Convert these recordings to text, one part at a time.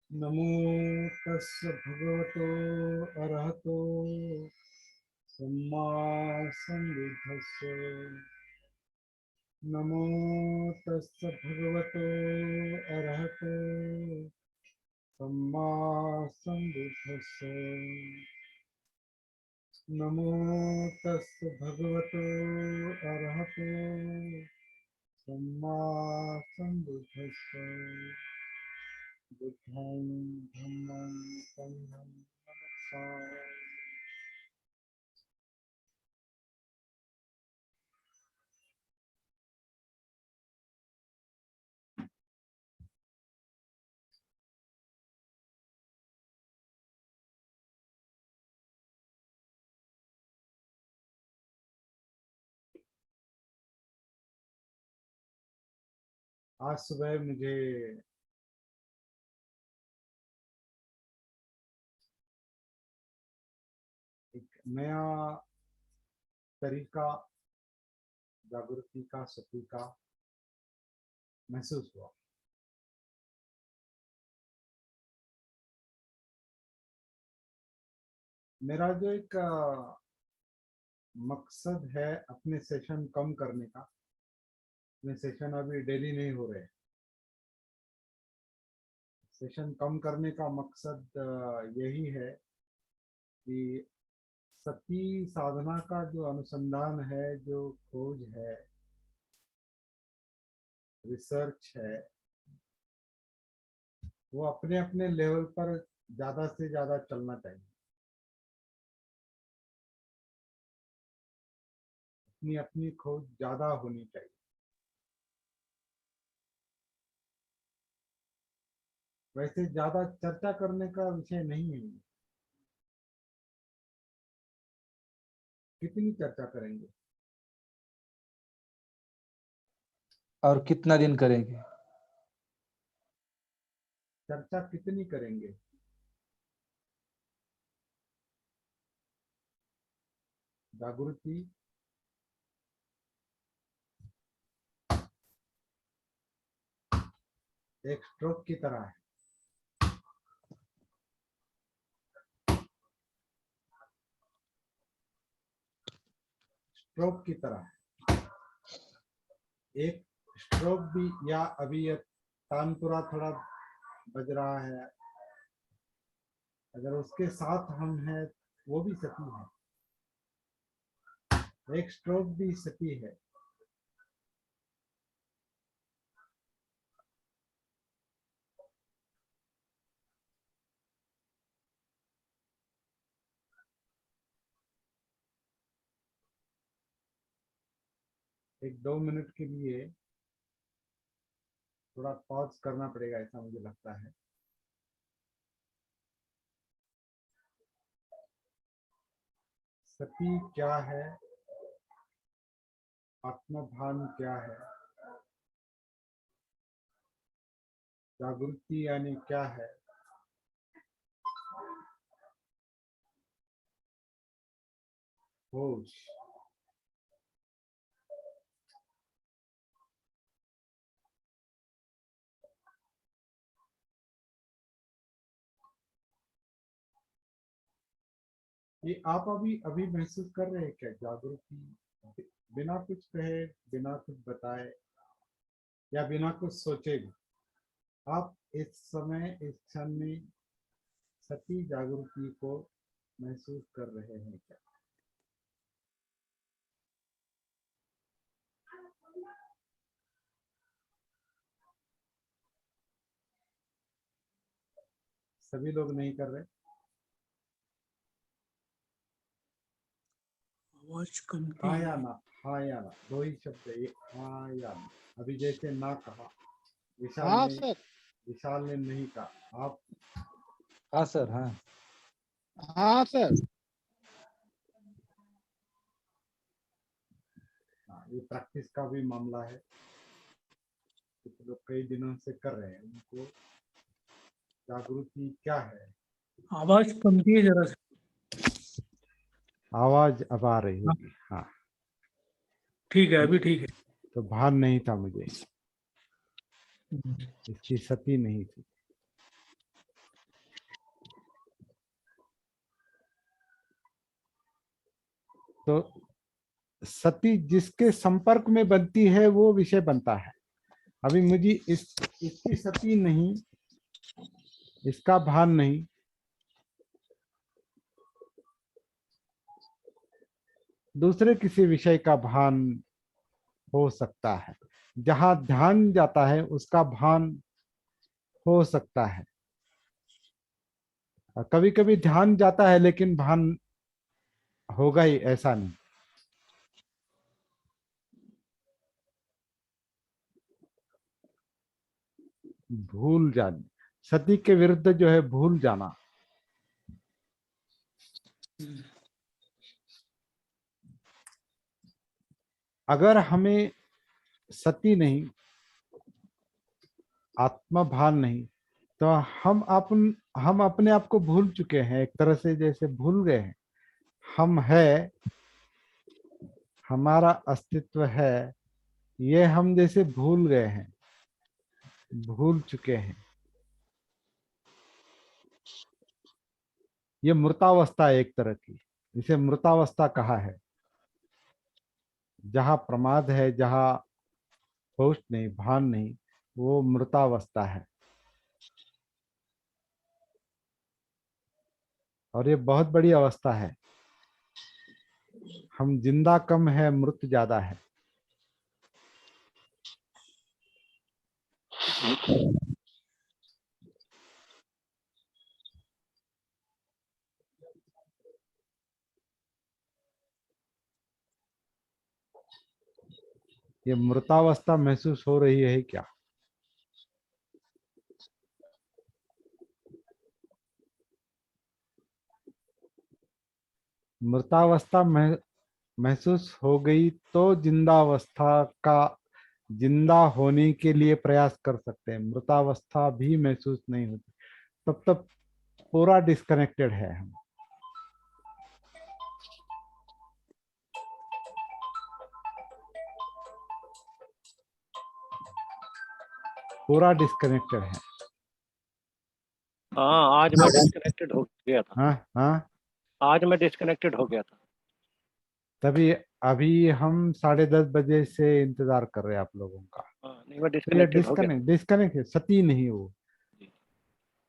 नमो तस्य भगवतो अरहतो सम्मा सम्बुद्धस्य। नमो तस्य भगवतो अरहतो सम्मा सम्बुद्धस्य। नमो तस्य भगवतो अरहतो सम्मा सम्बुद्धस्य। बुद्धं धम्मं संघं नमस्कार। आज सुबह मुझे एक नया तरीका जागृति का सती का महसूस हुआ। मेरा जो एक मकसद है अपने सेशन कम करने का, अपने सेशन अभी डेली नहीं हो रहे। सेशन कम करने का मकसद यही है कि सती साधना का जो अनुसंधान है, जो खोज है, रिसर्च है, वो अपने अपने लेवल पर ज्यादा से ज्यादा चलना चाहिए। अपनी अपनी खोज ज्यादा होनी चाहिए। वैसे ज्यादा चर्चा करने का विषय नहीं है। कितनी चर्चा करेंगे और कितना दिन करेंगे? चर्चा कितनी करेंगे? जागृति एक स्ट्रोक की तरह है। स्ट्रोक की तरह है। एक स्ट्रोक भी, या अभी ये तानपुरा थोड़ा बज रहा है, अगर उसके साथ हम हैं वो भी सती है। एक स्ट्रोक भी सती है। एक 2 मिनट के लिए थोड़ा पॉज करना पड़ेगा, ऐसा मुझे लगता है। सती क्या है? आत्मभान क्या है? जागृति यानी क्या है? होश। ये आप अभी अभी महसूस कर रहे हैं क्या जागृति? बिना कुछ कहे, बिना कुछ बताए, या बिना कुछ सोचे भी आप इस समय, इस क्षण में सती जागृति को महसूस कर रहे हैं क्या? सभी लोग नहीं कर रहे। आवाज कम हाँ या ना, हाँ या ना, दो ही शब्द है, हाँ या ना। अभी जैसे ना कहा, विशाल हाँ ने, सर। विशाल ने नहीं कहा, आप? हाँ सर, हाँ। हाँ सर। ये प्रैक्टिस का भी मामला है। कुछ लोग कई दिनों से कर रहे हैं। उनको जागृति क्या है? आवाज कम की है जरा सा। आवाज अब आ रही होगी। हाँ ठीक है, अभी ठीक है। तो भान नहीं था मुझे, इसकी सती नहीं थी। तो सती जिसके संपर्क में बनती है वो विषय बनता है। अभी मुझे इसकी सती नहीं, इसका भान नहीं, दूसरे किसी विषय का भान हो सकता है। जहां ध्यान जाता है उसका भान हो सकता है। कभी कभी ध्यान जाता है लेकिन भान होगा ही ऐसा नहीं। भूल जाना, सती के विरुद्ध जो है भूल जाना। अगर हमें सती नहीं, आत्मभान नहीं, तो हम अपने आप को भूल चुके हैं, एक तरह से जैसे भूल गए हैं। हम है, हमारा अस्तित्व है, ये हम जैसे भूल गए हैं, भूल चुके हैं। ये मृतावस्था है एक तरह की, इसे मृतावस्था कहा है। जहां प्रमाद है, जहां होश नहीं, भान नहीं, वो मृतावस्था है। और ये बहुत बड़ी अवस्था है। हम जिंदा कम है, मृत ज्यादा है। ये मृतावस्था महसूस हो रही है क्या? मृतावस्था महसूस हो गई तो जिंदावस्था का, जिंदा होने के लिए प्रयास कर सकते हैं। मृतावस्था भी महसूस नहीं होती, तब तक पूरा डिस्कनेक्टेड है हम। पूरा डिस्कनेक्टेड है। हाँ, आज मैं डिस्कनेक्टेड हो गया था। हाँ हाँ। आज मैं डिस्कनेक्टेड हो गया था। तभी अभी हम 10:30 बजे से इंतजार कर रहे हैं आप लोगों का। हाँ, नहीं, मैं पहले डिस्कनेक्टेड हो गया था। डिस्कनेक्ट है, सती नहीं वो।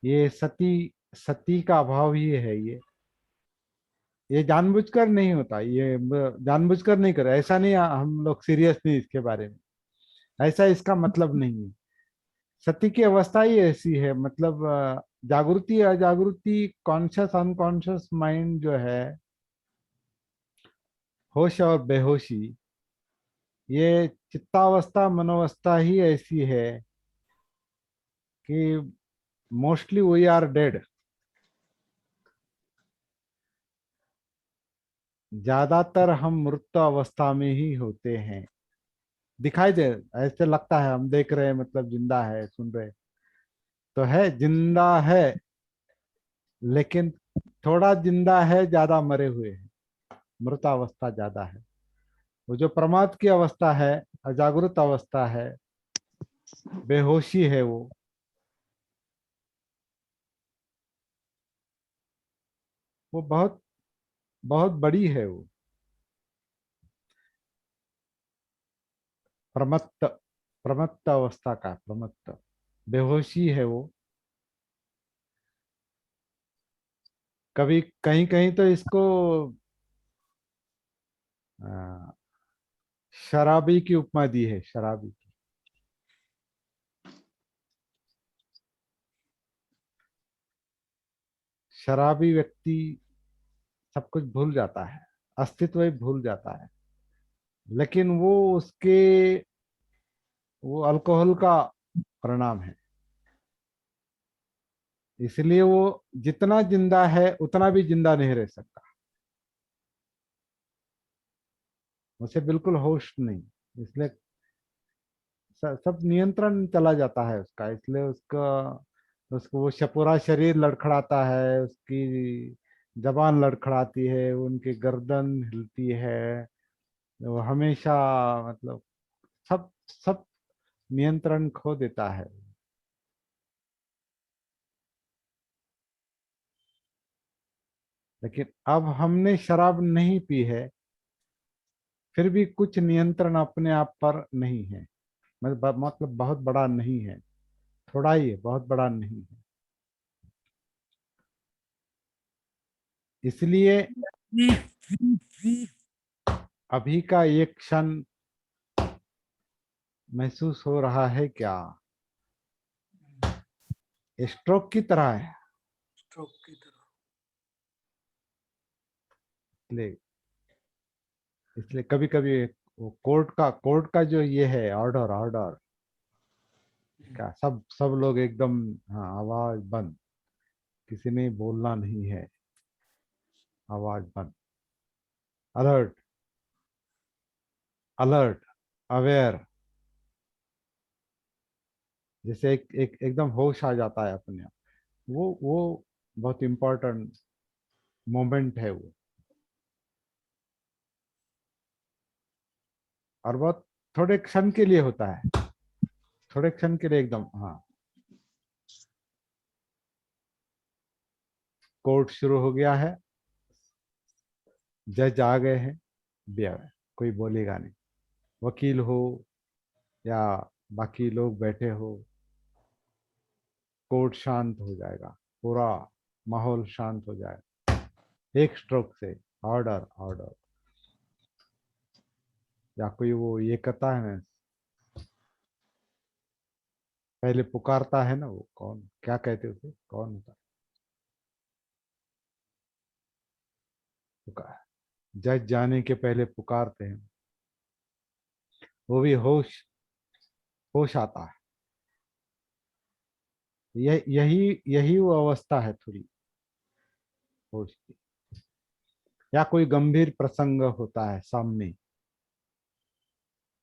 ये सती का अभाव ही है। ये जानबूझकर नहीं होता, ये जानबूझकर नहीं कर, ऐसा नहीं, हम लोग सीरियस नहीं इसके बारे में, ऐसा इसका मतलब नहीं है। सती की अवस्था ही ऐसी है, मतलब जागृति अजागृति, कॉन्शियस अनकॉन्शियस माइंड जो है, होश और बेहोशी, ये चित्तावस्था मनोवस्था ही ऐसी है कि मोस्टली वी आर डेड। ज्यादातर हम मृत अवस्था में ही होते हैं। दिखाई दे, ऐसे लगता है हम देख रहे हैं, मतलब जिंदा है, सुन रहे तो है, जिंदा है, लेकिन थोड़ा जिंदा है, ज्यादा मरे हुए हैं। मृतावस्था ज्यादा है। वो जो प्रमाद की अवस्था है, अजागृत अवस्था है, बेहोशी है, वो बहुत बहुत बड़ी है। वो प्रमत्त, प्रमत्त अवस्था का, प्रमत्त बेहोशी है वो। कभी कहीं कहीं तो इसको आ, शराबी की उपमा दी है, शराबी की। शराबी व्यक्ति सब कुछ भूल जाता है, अस्तित्व ही भूल जाता है, लेकिन वो उसके, वो अल्कोहल का परिणाम है। इसलिए वो जितना जिंदा है उतना भी जिंदा नहीं रह सकता। उसे बिल्कुल होश नहीं, इसलिए सब नियंत्रण चला जाता है उसका, इसलिए उसका, उसको वो पूरा शरीर लड़खड़ाता है, उसकी जबान लड़खड़ाती है, उनकी गर्दन हिलती है, वो हमेशा, मतलब सब सब नियंत्रण खो देता है। लेकिन अब हमने शराब नहीं पी है, फिर भी कुछ नियंत्रण अपने आप पर नहीं है। मतलब बहुत बड़ा नहीं है, थोड़ा ही है, बहुत बड़ा नहीं है। इसलिए अभी का ये क्षण महसूस हो रहा है क्या? स्ट्रोक की तरह है। स्ट्रोक की तरह। इसलिए इसलिए कभी कभी वो कोर्ट का जो ये है ऑर्डर ऑर्डर का, सब लोग एकदम, हाँ, आवाज बंद, किसी ने बोलना नहीं है, आवाज बंद, अलर्ट अलर्ट, अवेयर, जैसे एकदम होश आ जाता है अपने आप। वो बहुत इम्पोर्टेंट मोमेंट है वो, और बहुत थोड़े क्षण के लिए होता है, थोड़े क्षण के लिए एकदम, हाँ। कोर्ट शुरू हो गया है, जज आ गए हैं, कोई बोलेगा नहीं, वकील हो या बाकी लोग बैठे हो, कोर्ट शांत हो जाएगा, पूरा माहौल शांत हो जाएगा एक स्ट्रोक से। ऑर्डर ऑर्डर, या कोई वो ये कहता है ना, पहले पुकारता है ना, वो कौन, क्या कहते उसे, कौन होता है, पुकार, जज जाने के पहले पुकारते हैं, वो भी होश होश आता है। यही यही वो अवस्था है थोड़ी होश की। या कोई गंभीर प्रसंग होता है सामने,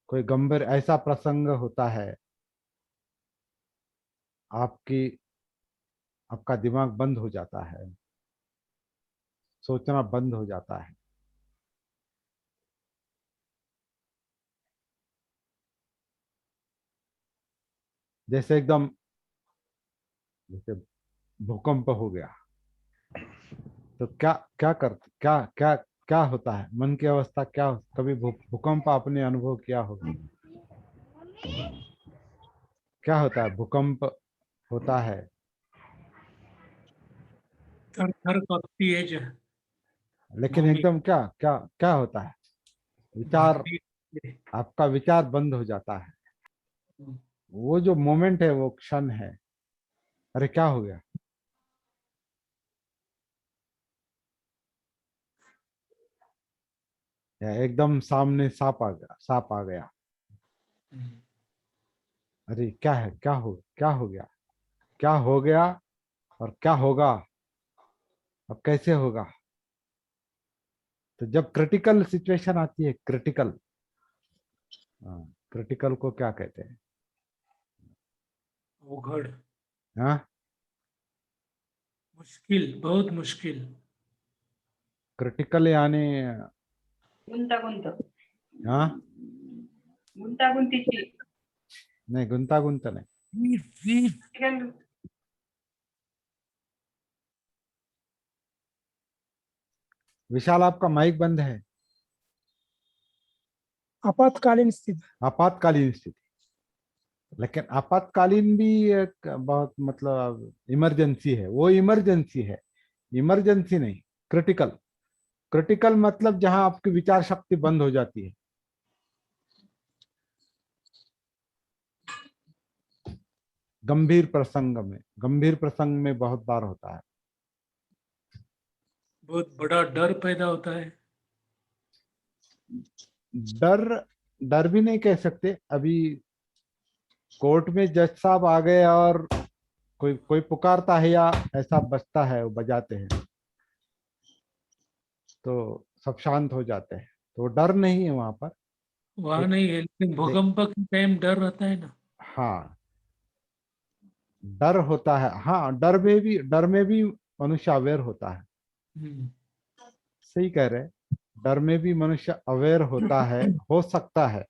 कोई गंभीर ऐसा प्रसंग होता है, आपकी आपका दिमाग बंद हो जाता है, सोचना बंद हो जाता है। जैसे एकदम, जैसे भूकंप हो गया, तो क्या क्या करते, क्या क्या क्या होता है मन की अवस्था, क्या कभी भूकंप आपने अनुभव किया होगा? क्या होता है भूकंप होता है? थर थर कांपती है लेकिन भूमि। एकदम क्या क्या क्या होता है? विचार, धरती। आपका विचार बंद हो जाता है। वो जो मोमेंट है, वो क्षण है, अरे क्या हो गया, या एकदम सामने सांप आ गया, सांप आ गया, अरे क्या है, क्या हो गया, क्या हो गया, और क्या होगा, अब कैसे होगा? तो जब क्रिटिकल सिचुएशन आती है, क्रिटिकल, हाँ, क्रिटिकल को क्या कहते हैं? उघड़। हाँ, मुश्किल, बहुत मुश्किल। क्रिटिकल यानी, गुंतागुंत हाँ, गुंतागुंतीची नहीं गुंतागुंत नहीं। Critical विशाल, आपका माइक बंद है। आपातकालीन स्थिति। आपातकालीन स्थिति, लेकिन आपातकालीन भी एक बहुत, मतलब इमरजेंसी है, वो इमरजेंसी है, इमरजेंसी नहीं, क्रिटिकल। क्रिटिकल मतलब जहां आपकी विचार शक्ति बंद हो जाती है। गंभीर प्रसंग में बहुत बार होता है। बहुत बड़ा डर पैदा होता है। डर, डर भी नहीं कह सकते। अभी कोर्ट में जज साहब आ गए और कोई कोई पुकारता है या ऐसा बजता है, वो बजाते हैं, तो सब शांत हो जाते हैं, तो डर नहीं है वहां पर। वहां एक, नहीं है, लेकिन भूकंप के टाइम डर रहता है ना। हाँ, डर होता है, हाँ, डर में भी मनुष्य अवेयर होता है। हम्म। सही कह रहे हैं, डर में भी मनुष्य अवेयर होता है, हो सकता है,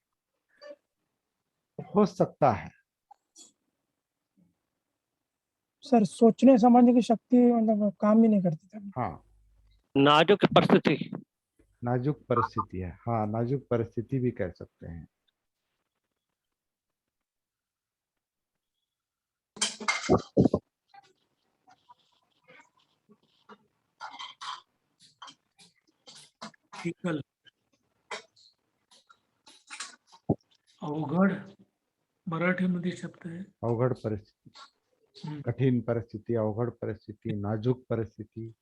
हो सकता है। सर सोचने समझने की शक्ति मतलब काम ही नहीं करती तब। हाँ, नाजुक परिस्थिति। नाजुक परिस्थिति है, हाँ नाजुक परिस्थिति भी कह सकते हैं। विकल, अवघड मराठीमध्ये शब्द आहे. अवघड परिस्थिती, हम्म. कठीण परिस्थिती, अवघड परिस्थिती, नाजुक परिस्थिती।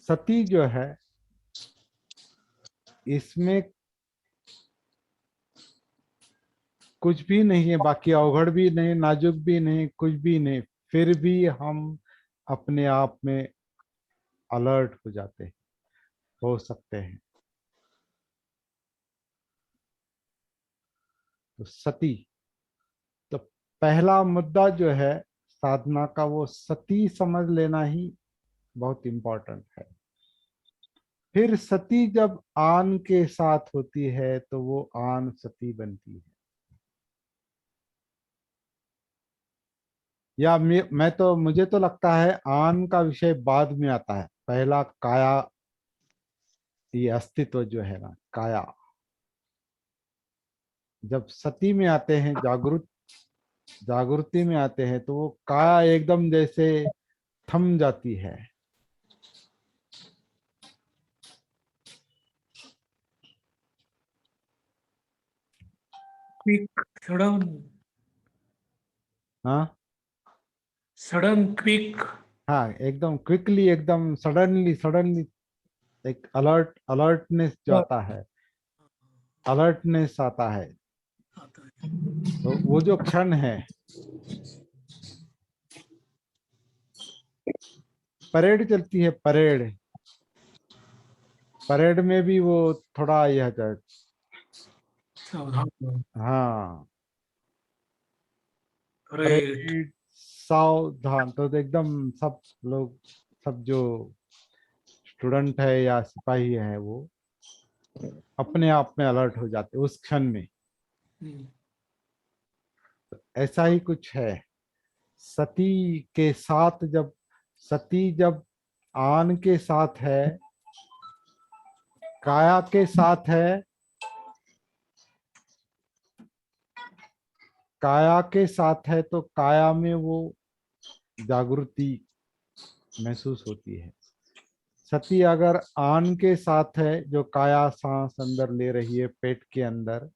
सती जो है इसमें कुछ भी नहीं है, बाकी अवघड़ भी नहीं, नाजुक भी नहीं, कुछ भी नहीं, फिर भी हम अपने आप में अलर्ट हो जाते हैं, हो सकते हैं। तो सती, तो पहला मुद्दा जो है साधना का वो सती समझ लेना ही बहुत इंपॉर्टेंट है। फिर सती जब आन के साथ होती है तो वो आन सती बनती है। या मैं तो मुझे तो लगता है आन का विषय बाद में आता है, पहला काया, ये अस्तित्व जो है ना काया, जब सती में आते हैं, जागृति में आते हैं तो वो काया एकदम जैसे थम जाती है। क्विक, सडन, हाँ सडन क्विक. हाँ, एकदम क्विकली, एकदम सडनली एक अलर्टनेस जो आता है, अलर्टनेस आता है। आता है. तो वो जो क्षण है, परेड चलती है, परेड में भी वो थोड़ा यह सावधान. हाँ राईट. परेड, सावधान, तो एकदम सब लोग, सब जो स्टूडेंट है या सिपाही है वो अपने आप में अलर्ट हो जाते उस क्षण में। हम्म. ऐसा ही कुछ है सती के साथ, जब सती जब आन के साथ है, काया के साथ है, काया के साथ है तो काया में वो जागृति महसूस होती है। सती अगर आन के साथ है, जो काया सांस अंदर ले रही है पेट के अंदर,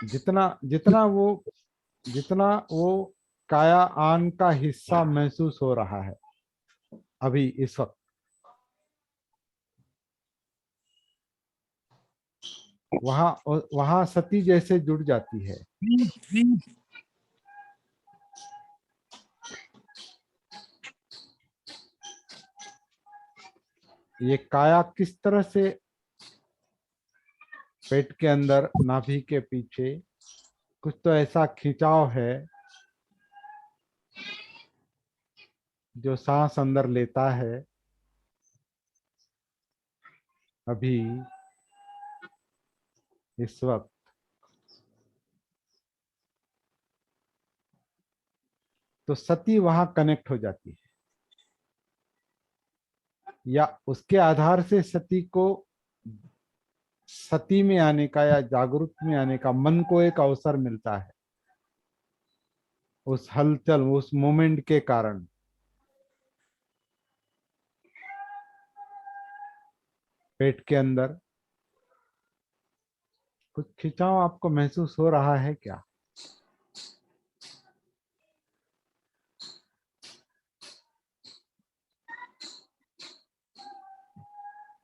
जितना जितना वो काया आन का हिस्सा महसूस हो रहा है अभी इस वक्त, वहां सती जैसे जुड़ जाती है। ये काया किस तरह से पेट के अंदर नाभि के पीछे कुछ तो ऐसा खिंचाव है जो सांस अंदर लेता है अभी इस वक्त, तो सती वहां कनेक्ट हो जाती है, या उसके आधार से सती को सती में आने का या जागरूक में आने का मन को एक अवसर मिलता है उस हलचल, उस मोमेंट के कारण। पेट के अंदर कुछ खिंचाव आपको महसूस हो रहा है क्या?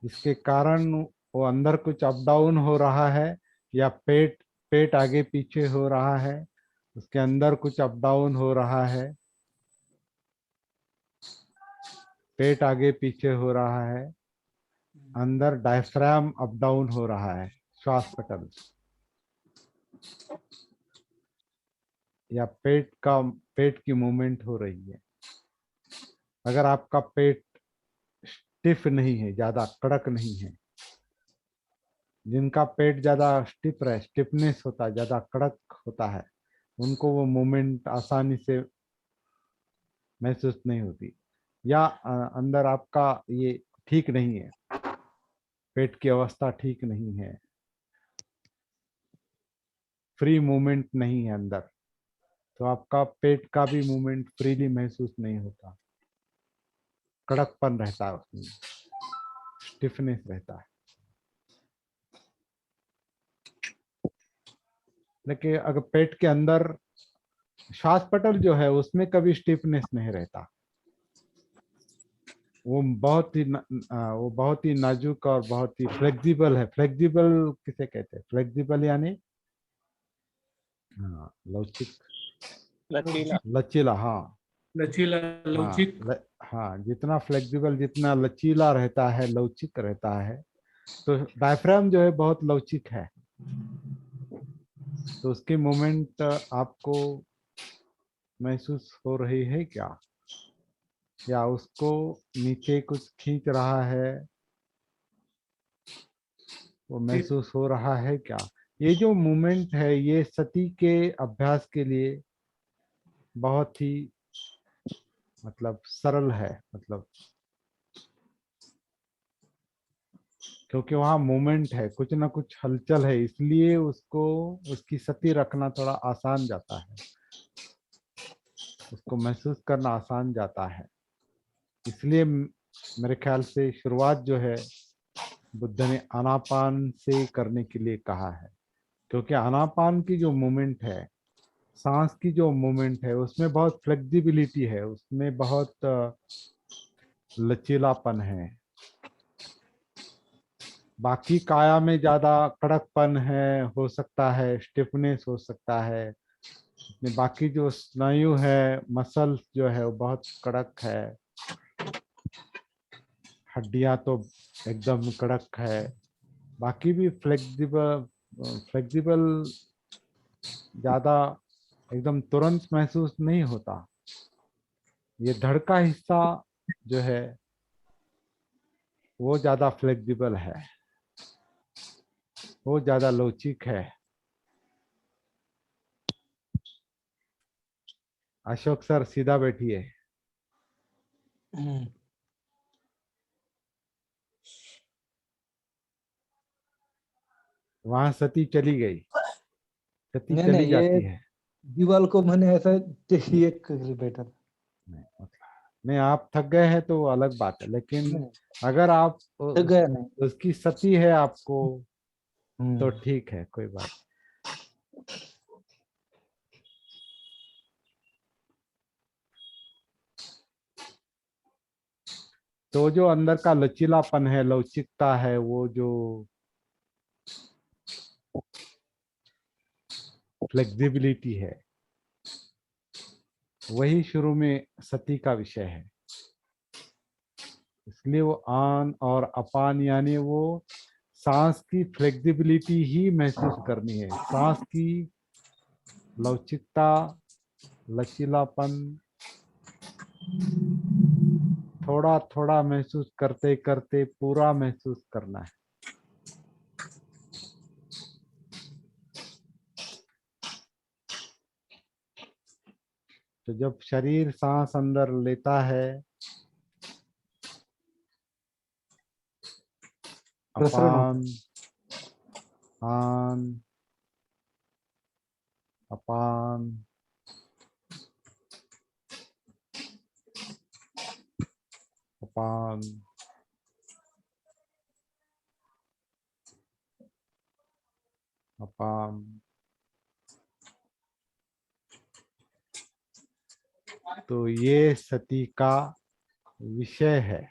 इसके कारण वो अंदर कुछ अप डाउन हो रहा है, या पेट पेट आगे पीछे हो रहा है, उसके अंदर कुछ अप डाउन हो रहा है, पेट आगे पीछे हो रहा है, अंदर डायफ्राम अप डाउन हो रहा है, श्वास पटल, या पेट की मूवमेंट हो रही है। अगर आपका पेट स्टिफ नहीं है, ज्यादा कड़क नहीं है, जिनका पेट ज्यादा स्टिफ है, स्टिफनेस होता है, ज्यादा कड़क होता है, उनको वो मूवमेंट आसानी से महसूस नहीं होती, या अंदर आपका ये ठीक नहीं है, पेट की अवस्था ठीक नहीं है, फ्री मूवमेंट नहीं है अंदर, तो आपका पेट का भी मूवमेंट फ्रीली महसूस नहीं होता, कड़कपन रहता है उसमें, स्टिफनेस रहता है। लेकिन अगर पेट के अंदर श्वास पटल जो है उसमें कभी स्टिफनेस नहीं रहता, वो बहुत ही नाजुक और बहुत ही फ्लेक्सिबल है। फ्लेक्सिबल किसे कहते हैं? फ्लेक्सिबल यानी हाँ, लवचिक, लचीला। लचीला, हाँ लचीला, लवचिक। हाँ, जितना फ्लेक्सिबल, जितना लचीला रहता है, लवचिक रहता है, तो डायफ्राम जो है बहुत लवचिक है, तो उसकी मूवमेंट आपको महसूस हो रही है क्या, या उसको नीचे कुछ खींच रहा है, वो महसूस हो रहा है क्या? ये जो मूवमेंट है ये सती के अभ्यास के लिए बहुत ही मतलब सरल है, मतलब क्योंकि वहाँ मूवमेंट है, कुछ ना कुछ हलचल है, इसलिए उसको उसकी सती रखना थोड़ा आसान जाता है, उसको महसूस करना आसान जाता है। इसलिए मेरे ख्याल से शुरुआत जो है बुद्ध ने आनापान से करने के लिए कहा है, क्योंकि आनापान की जो मूवमेंट है, सांस की जो मूवमेंट है, उसमें बहुत फ्लेक्सिबिलिटी है, उसमें बहुत लचीलापन है। बाकी काया में ज्यादा कड़कपन है, हो सकता है स्टिफनेस हो सकता है, बाकी जो स्नायु है, मसल जो है वो बहुत कड़क है, हड्डियां तो एकदम कड़क है, बाकी भी फ्लेक्सिबल फ्लेक्सिबल ज्यादा एकदम तुरंत महसूस नहीं होता। ये धड़ का हिस्सा जो है वो ज्यादा फ्लेक्सिबल है, वो ज्यादा लवचिक है। अशोक सर सीधा बैठिए। वहां सती चली गई, सती नहीं चली नहीं, ये जाती है। दीवाल को मैंने ऐसा ये कर बैठा था। नहीं मतलब नहीं, आप थक गए हैं तो वो अलग बात है, लेकिन नहीं, अगर आप थक गया नहीं। उसकी सती है आपको तो हम्म। ठीक है, कोई बात। तो जो अंदर का लचीलापन है, लवचिकता है, वो जो फ्लेक्सिबिलिटी है, वही शुरू में सती का विषय है। इसलिए वो आन और अपान यानी वो सांस की फ्लेक्सिबिलिटी ही महसूस करनी है, सांस की लवचिकता, लचीलापन थोड़ा थोड़ा महसूस करते करते पूरा महसूस करना है। तो जब शरीर सांस अंदर लेता है, प्रसरण होता अपान, आन, अपान, अपान, अपान, तो ये सती का विषय है।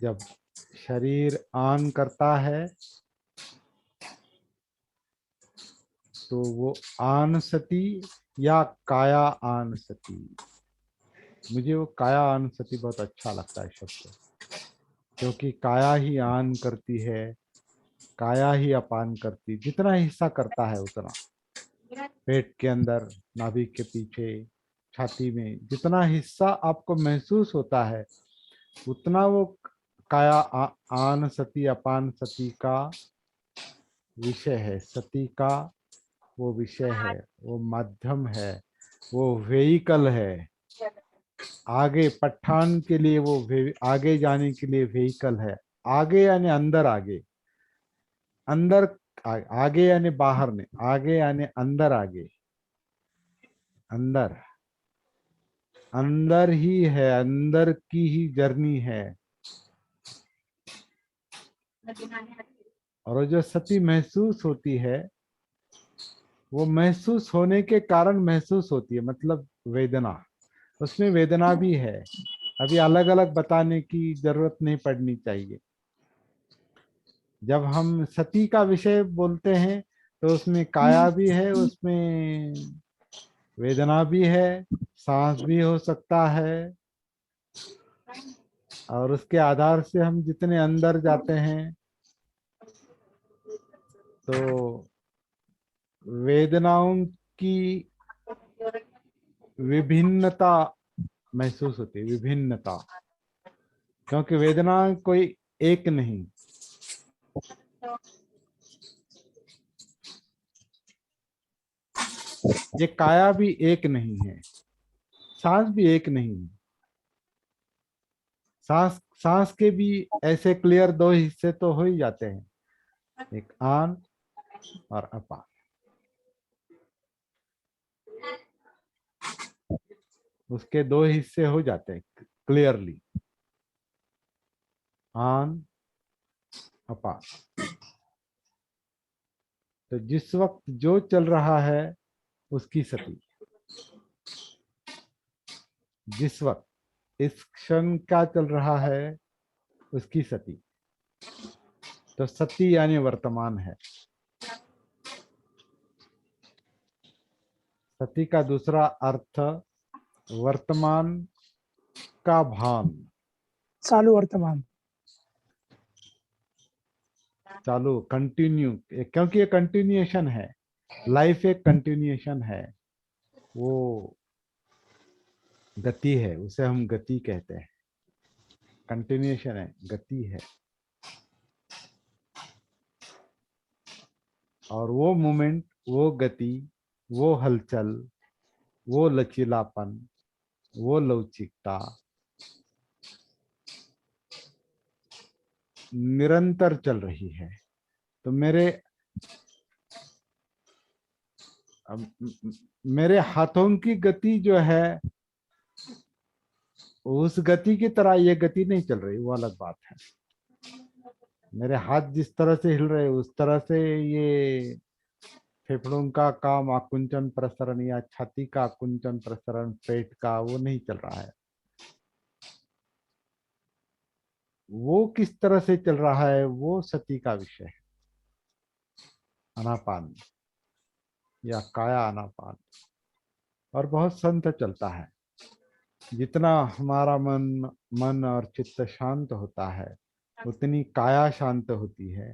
जब शरीर आन करता है तो वो आन सती या काया आन सती, मुझे वो काया आन सती बहुत अच्छा लगता है शब्द, क्योंकि काया ही आन करती है, काया ही अपान करती, जितना हिस्सा करता है उतना, पेट के अंदर, नाभि के पीछे, छाती में जितना हिस्सा आपको महसूस होता है उतना वो काया आन सती अपान सती का विषय है, सती का वो विषय है, वो माध्यम है, वो व्हीकल है। आगे पठान के लिए वो आगे जाने के लिए व्हीकल है। आगे यानी अंदर, आगे अंदर, आगे यानी बाहर नहीं, आगे यानी अंदर, आगे अंदर, अंदर ही है, अंदर की ही जर्नी है। और जो सती महसूस होती है, वो महसूस होने के कारण महसूस होती है, मतलब वेदना, उसमें वेदना भी है। अभी अलग अलग बताने की जरूरत नहीं पड़नी चाहिए। जब हम सती का विषय बोलते हैं तो उसमें काया भी है, उसमें वेदना भी है, सांस भी हो सकता है। और उसके आधार से हम जितने अंदर जाते हैं तो वेदनाओं की विभिन्नता महसूस होती है, विभिन्नता। क्योंकि वेदना कोई एक नहीं, ये काया भी एक नहीं है, सांस भी एक नहीं है। सांस सांस के भी ऐसे क्लियर दो हिस्से तो हो ही जाते हैं, एक आन और अपान। उसके दो हिस्से हो जाते हैं क्लियरली, आन अपान। तो जिस वक्त जो चल रहा है उसकी सती, जिस वक्त इस क्षण क्या चल रहा है उसकी सती। तो सती यानी वर्तमान है। सती का दूसरा अर्थ वर्तमान का भान, चालू वर्तमान। चालू, कंटिन्यू, क्योंकि ये कंटिन्यूएशन है। लाइफ एक कंटिन्यूएशन है, वो गति है, उसे हम गति कहते हैं। कंटिन्यूएशन है, गति है। और वो मोमेंट, वो गति, वो हलचल, वो लचीलापन, वो लवचिकता निरंतर चल रही है। तो मेरे हाथों की गति जो है उस गति की तरह ये गति नहीं चल रही, वो अलग बात है। मेरे हाथ जिस तरह से हिल रहे उस तरह से ये फेफड़ों का काम आकुंचन प्रसरण या छाती का आकुंचन प्रसरण, पेट का, वो नहीं चल रहा है। वो किस तरह से चल रहा है वो सती का विषय है। आनापान या काया आनापान। और बहुत संत चलता है। जितना हमारा मन और चित्त शांत होता है उतनी काया शांत होती है।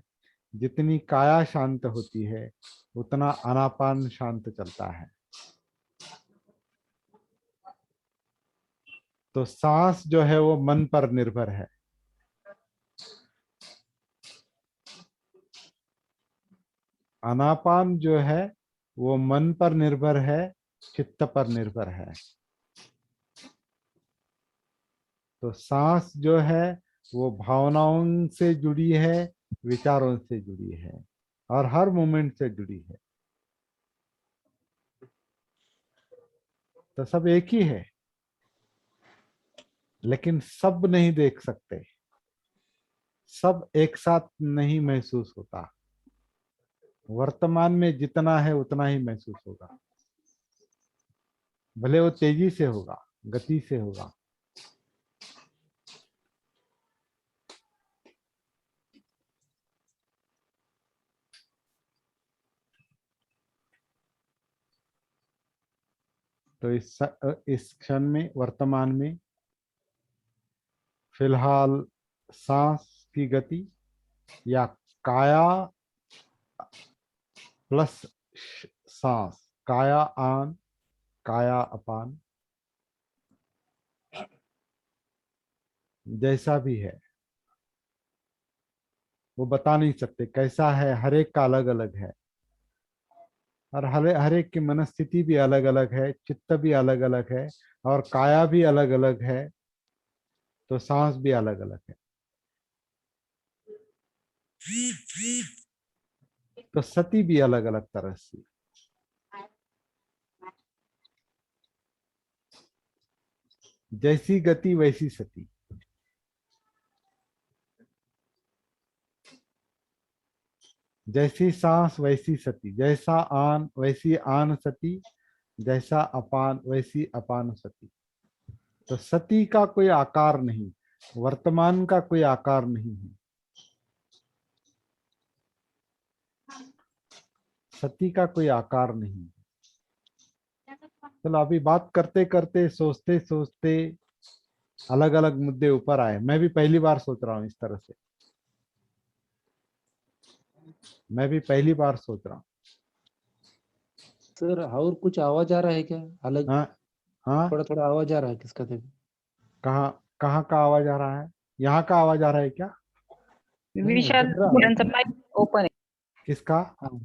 जितनी काया शांत होती है उतना आनापान शांत चलता है। तो सांस जो है वो मन पर निर्भर है। आनापान जो है वो मन पर निर्भर है, चित्त पर निर्भर है। तो सांस जो है वो भावनाओं से जुड़ी है, विचारों से जुड़ी है और हर मोमेंट से जुड़ी है। तो सब एक ही है, लेकिन सब नहीं देख सकते, सब एक साथ नहीं महसूस होता। वर्तमान में जितना है उतना ही महसूस होगा, भले वो तेजी से होगा, गति से होगा। तो इस क्षण में, वर्तमान में फिलहाल सांस की गति या काया प्लस सांस, काया आन काया अपान, जैसा भी है वो बता नहीं सकते कैसा है, हर एक का अलग अलग है। और हर एक की मनस्थिति भी अलग अलग है, चित्त भी अलग अलग है, और काया भी अलग अलग है, तो सांस भी अलग अलग है। तो सती भी अलग अलग तरह से। जैसी गति वैसी सती। जैसी सांस वैसी सती, जैसा आन वैसी आन सती, जैसा अपान वैसी अपान सती। तो सती का कोई आकार नहीं, वर्तमान का कोई आकार नहीं है। सती का कोई आकार नहीं है। चलो अभी बात करते करते सोचते सोचते अलग अलग मुद्दे ऊपर आए। मैं भी पहली बार सोच रहा हूँ इस तरह से, मैं भी पहली बार सोच रहा हूँ। सर और कुछ आवाज आ रहा है क्या अलग? हाँ हाँ, थोड़ा थोड़ा आवाज आ रहा है किसका तो? कहाँ कहाँ का आवाज आ रहा है? यहाँ का आवाज आ रहा है क्या? नहीं विशाल बन रहा। यांचा माइक ओपन आहे. किसका? हाँ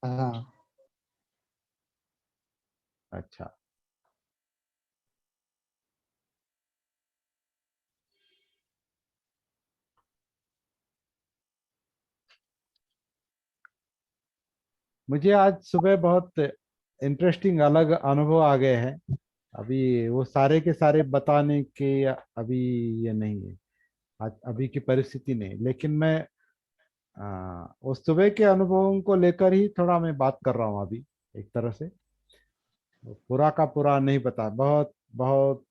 हाँ। अच्छा, मुझे आज सुबह बहुत इंटरेस्टिंग अलग अनुभव आ गए हैं। अभी वो सारे के सारे बताने के अभी ये नहीं है, आज अभी की परिस्थिति नहीं। लेकिन मैं उस सुबह के अनुभवों को लेकर ही थोड़ा मैं बात कर रहा हूँ अभी। एक तरह से पूरा का पूरा नहीं पता, बहुत बहुत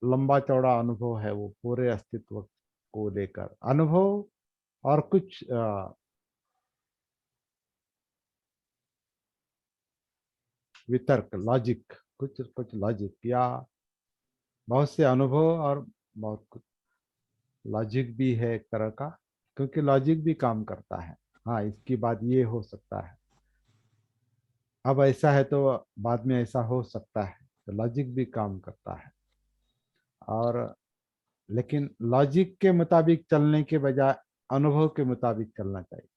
लंबा चौड़ा अनुभव है वो, पूरे अस्तित्व को लेकर अनुभव। और कुछ वितर्क, लॉजिक, कुछ कुछ लॉजिक, या बहुत से अनुभव और बहुत कुछ लॉजिक भी है एक तरह का, क्योंकि लॉजिक भी काम करता है। हाँ, इसकी बात ये हो सकता है, अब ऐसा है तो बाद में ऐसा हो सकता है, तो लॉजिक भी काम करता है। और लेकिन लॉजिक के मुताबिक चलने के बजाय अनुभव के मुताबिक चलना चाहिए।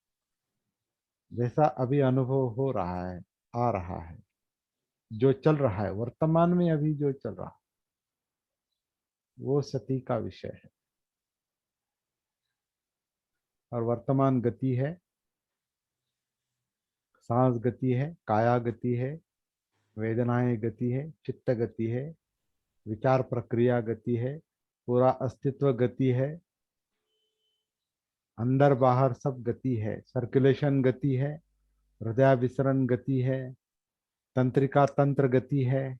जैसा अभी अनुभव हो रहा है, आ रहा है, जो चल रहा है वर्तमान में, अभी जो चल रहा है वो सती का विषय है। और वर्तमान गति है, सांस गति है, काया गति है, वेदनाएं गति है, चित्त गति है, विचार प्रक्रिया गति है, पूरा अस्तित्व गति है, अंदर बाहर सब गति है, सर्कुलेशन गति है, हृदय विसरण गति है, तंत्रिका तंत्र गति है,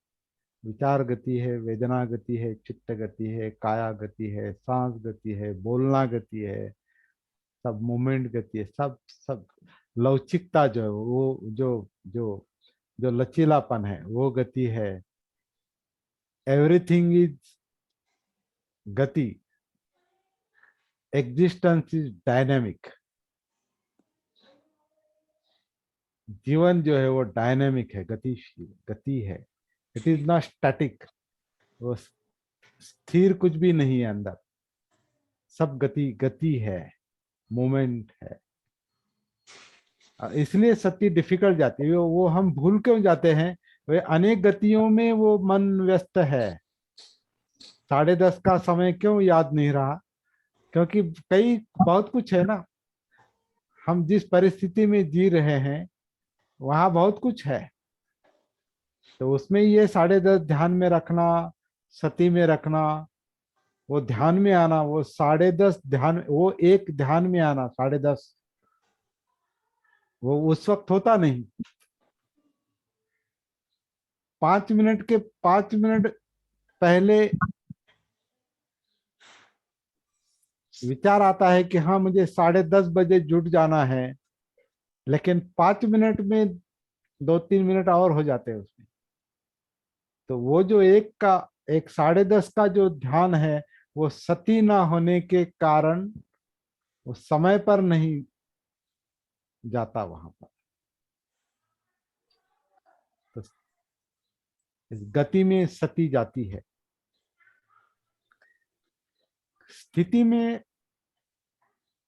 विचार गति है, वेदना गति है, चित्त गति है, काया गति है, सांस गति है, बोलना गति है, सब मूवमेंट गति है, सब सब लवचिकता जो है, वो जो जो जो लचीलापन है वो गति है। एवरीथिंग इज गति, एग्जिस्टेंस इज डायनेमिक। जीवन जो है वो डायनेमिक है, गतिशील, गति है। इट इज नॉट स्टैटिक, वो स्थिर कुछ भी नहीं है अंदर, सब गति गति है, मोमेंट है। इसलिए सत्य डिफिकल्ट जाती है, वो हम भूल क्यों जाते हैं? वे अनेक गतियों में वो मन व्यस्त है। 10:30 का समय क्यों याद नहीं रहा? क्योंकि कई बहुत कुछ है ना, हम जिस परिस्थिति में जी रहे हैं वहां बहुत कुछ है, तो उसमें ये 10:30 ध्यान में रखना, सती में रखना, वो ध्यान में आना, वो 10:30 ध्यान, वो एक ध्यान में आना 10:30, वो उस वक्त होता नहीं। 5 मिनट के 5 मिनट पहले विचार आता है कि हाँ मुझे 10:30 बजे जुट जाना है, लेकिन 5 मिनट में 2-3 मिनट और हो जाते हैं उसमें। तो वो जो एक 10:30 का जो ध्यान है, वो सती ना होने के कारण वो समय पर नहीं जाता वहां पर। तो इस गति में सती जाती है। स्थिति में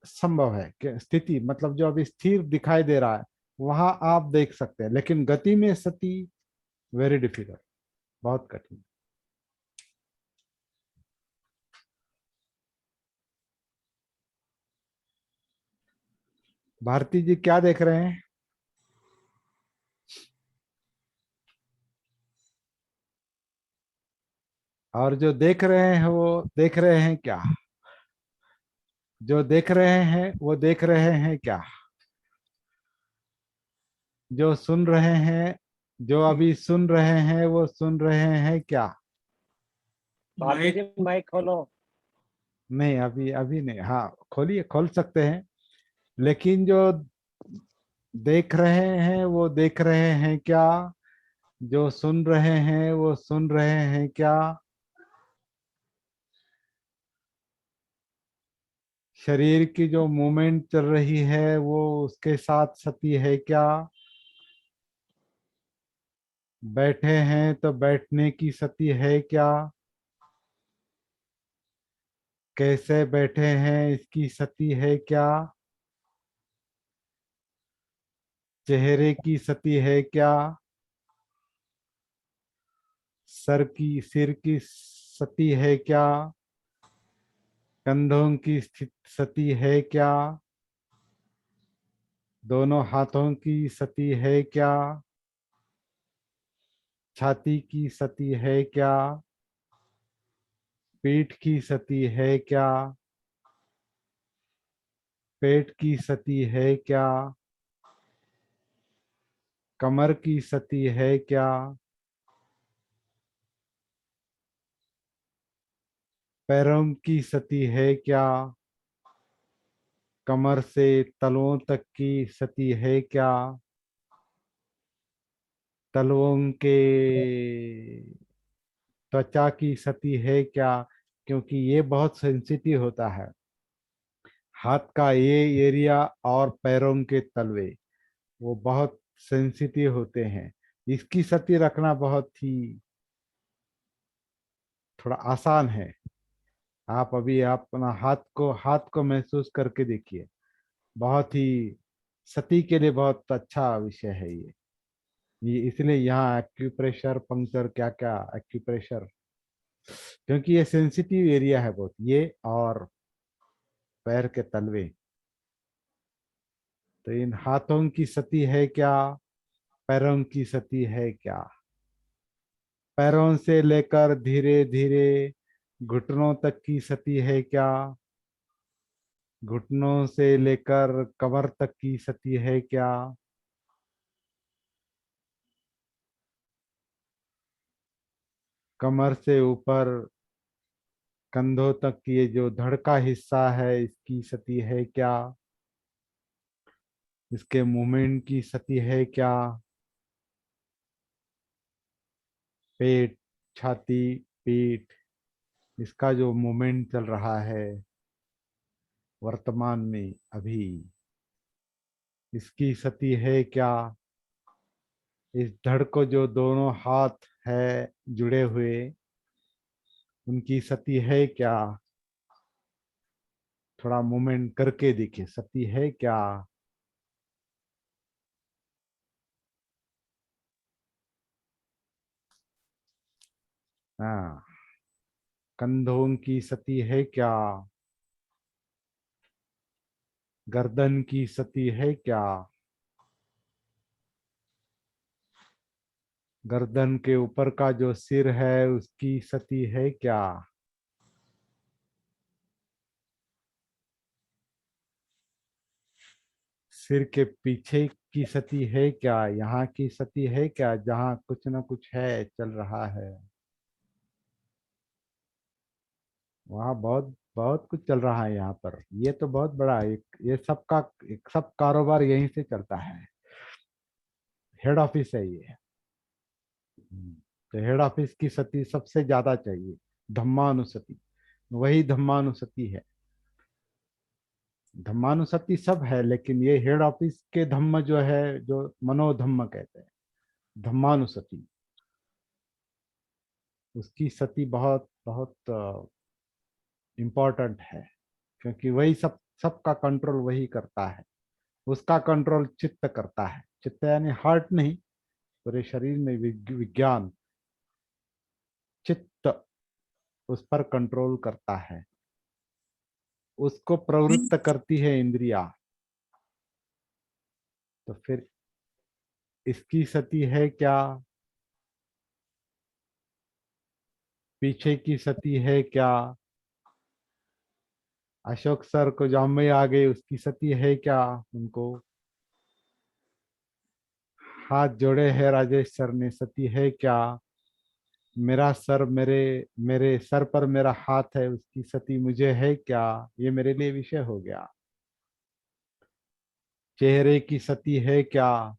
संभव है कि स्थिति मतलब जो अभी स्थिर दिखाई दे रहा है वहां आप देख सकते हैं, लेकिन गति में सती वेरी डिफिकल्ट, बहुत कठिन। भारती जी क्या देख रहे हैं? और जो देख रहे हैं वो देख रहे हैं क्या? जो देख रहे हैं वो देख रहे हैं क्या? जो सुन रहे हैं, जो अभी सुन रहे हैं वो सुन रहे हैं क्या? भारती जी माइक खोलो। नहीं, अभी अभी नहीं। हाँ, खोलिए, खोल सकते हैं। लेकिन जो देख रहे हैं वो देख रहे हैं क्या? जो सुन रहे हैं वो सुन रहे हैं क्या? शरीर की जो मूवमेंट चल रही है वो उसके साथ सती है क्या? बैठे हैं तो बैठने की सती है क्या? कैसे बैठे हैं इसकी सती है क्या? चेहरे की सती है क्या? सिर की सती है क्या? कंधों की सती है क्या? दोनों हाथों की सती है क्या? छाती की सती है क्या? पीठ की सती है क्या? पेट की सती है क्या? कमर की सती है क्या? पैरों की सती है क्या? कमर से तलवों तक की सती है क्या? तलवों के त्वचा की सती है क्या? क्योंकि ये बहुत सेंसिटिव होता है। हाथ का ये एरिया और पैरों के तलवे वो बहुत सेंसिटिव होते हैं। इसकी सती रखना बहुत ही थोड़ा आसान है। आप अभी अपना हाथ को महसूस करके देखिए। बहुत ही सती के लिए बहुत अच्छा विषय है ये इसलिए यहाँ एक्यूप्रेशर पंक्चर क्या क्या एक्यूप्रेशर, क्योंकि ये सेंसिटिव एरिया है बहुत, ये और पैर के तलवे। तो इन हाथों की सती है क्या? पैरों की सती है क्या? पैरों से लेकर धीरे धीरे घुटनों तक की सती है क्या? घुटनों से लेकर कमर तक की सती है क्या? कमर से ऊपर कंधों तक ये जो धड़ का हिस्सा है इसकी सती है क्या? इसके मूवमेंट की सती है क्या? पेट, छाती, पीठ, इसका जो मूवमेंट चल रहा है वर्तमान में अभी, इसकी सती है क्या? इस धड़ को जो दोनों हाथ है जुड़े हुए उनकी सती है क्या? थोड़ा मूवमेंट करके देखिए, सती है क्या? हाँ, कंधों की सती है क्या? गर्दन की सती है क्या? गर्दन के ऊपर का जो सिर है उसकी सती है क्या? सिर के पीछे की सती है क्या? यहाँ की सती है क्या? जहाँ कुछ ना कुछ है चल रहा है, वहाँ बहुत बहुत कुछ चल रहा है। यहाँ पर ये तो बहुत बड़ा एक ये सब कारोबार यहीं से चलता है। हेड ऑफिस है ये। तो हेड ऑफिस की सती सबसे ज्यादा चाहिए, धम्मानुसती। वही धम्मानुसती है। धम्मानुसती सब है, लेकिन ये हेड ऑफिस के धम्म जो है, जो मनोधम्म कहते हैं, धम्मानुसती, उसकी सती बहुत बहुत इम्पोर्टेंट है। क्योंकि वही सबका कंट्रोल वही करता है, उसका कंट्रोल चित्त करता है। चित्त यानी हार्ट नहीं, पूरे शरीर में विज्ञान, चित्त उस पर कंट्रोल करता है, उसको प्रवृत्त करती है इंद्रिया। तो फिर इसकी सती है क्या, पीछे की सती है क्या? अशोक सर को जामई आ गई, उसकी सती है क्या? उनको हाथ जोड़े हैं राजेश सर ने, सती है क्या? मेरा सर, मेरे मेरे सर पर मेरा हाथ है, उसकी सती मुझे है क्या? ये मेरे लिए विषय हो गया। चेहरे की सती है क्या?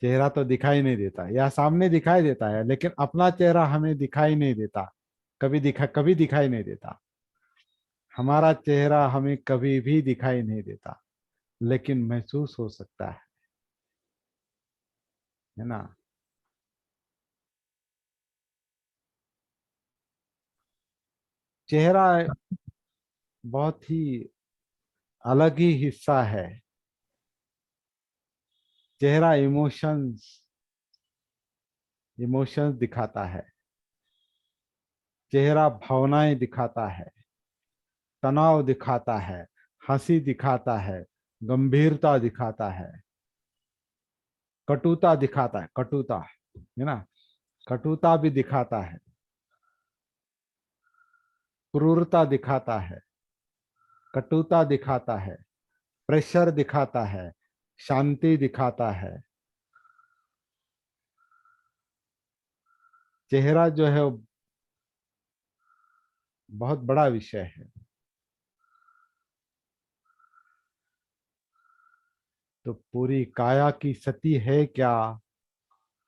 चेहरा तो दिखाई नहीं देता, या सामने दिखाई देता है लेकिन अपना चेहरा हमें दिखाई नहीं देता, कभी दिखाई नहीं देता। हमारा चेहरा हमें कभी भी दिखाई नहीं देता, लेकिन महसूस हो सकता है ना? चेहरा बहुत ही अलग ही हिस्सा है। चेहरा इमोशंस इमोशंस दिखाता है, चेहरा भावनाएं दिखाता है, तनाव दिखाता है, हंसी दिखाता है, गंभीरता दिखाता है, कटुता दिखाता है, कटुता है ना, कटुता भी दिखाता है, क्रूरता दिखाता है, कटुता दिखाता है, प्रेशर दिखाता है, शांति दिखाता है। चेहरा जो है वो बहुत बड़ा विषय है। तो पूरी काया की सती है क्या?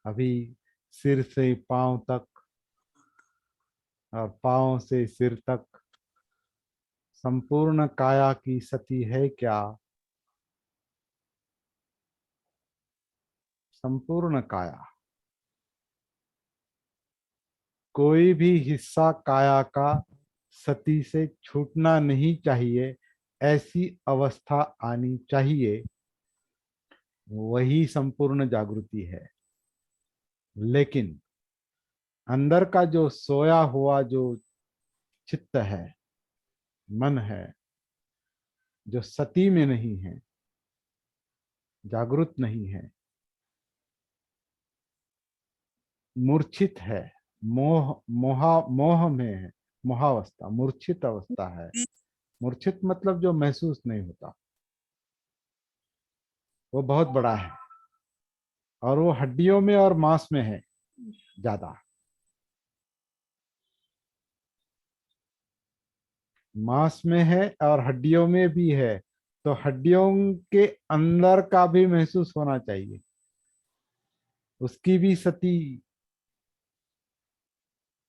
अभी सिर से पांव तक और पांव से सिर तक संपूर्ण काया की सती है क्या? संपूर्ण काया, कोई भी हिस्सा काया का सती से छूटना नहीं चाहिए, ऐसी अवस्था आनी चाहिए, वही संपूर्ण जागृति है। लेकिन अंदर का जो सोया हुआ जो चित्त है, मन है, जो सती में नहीं है, जागृत नहीं है, मूर्छित है, मोह में है, मोहावस्था, मूर्छित अवस्था है। मूर्छित मतलब जो महसूस नहीं होता, वो बहुत बड़ा है, और वो हड्डियों में और मांस में है ज्यादा। मांस में है और हड्डियों में भी है, तो हड्डियों के अंदर का भी महसूस होना चाहिए, उसकी भी सती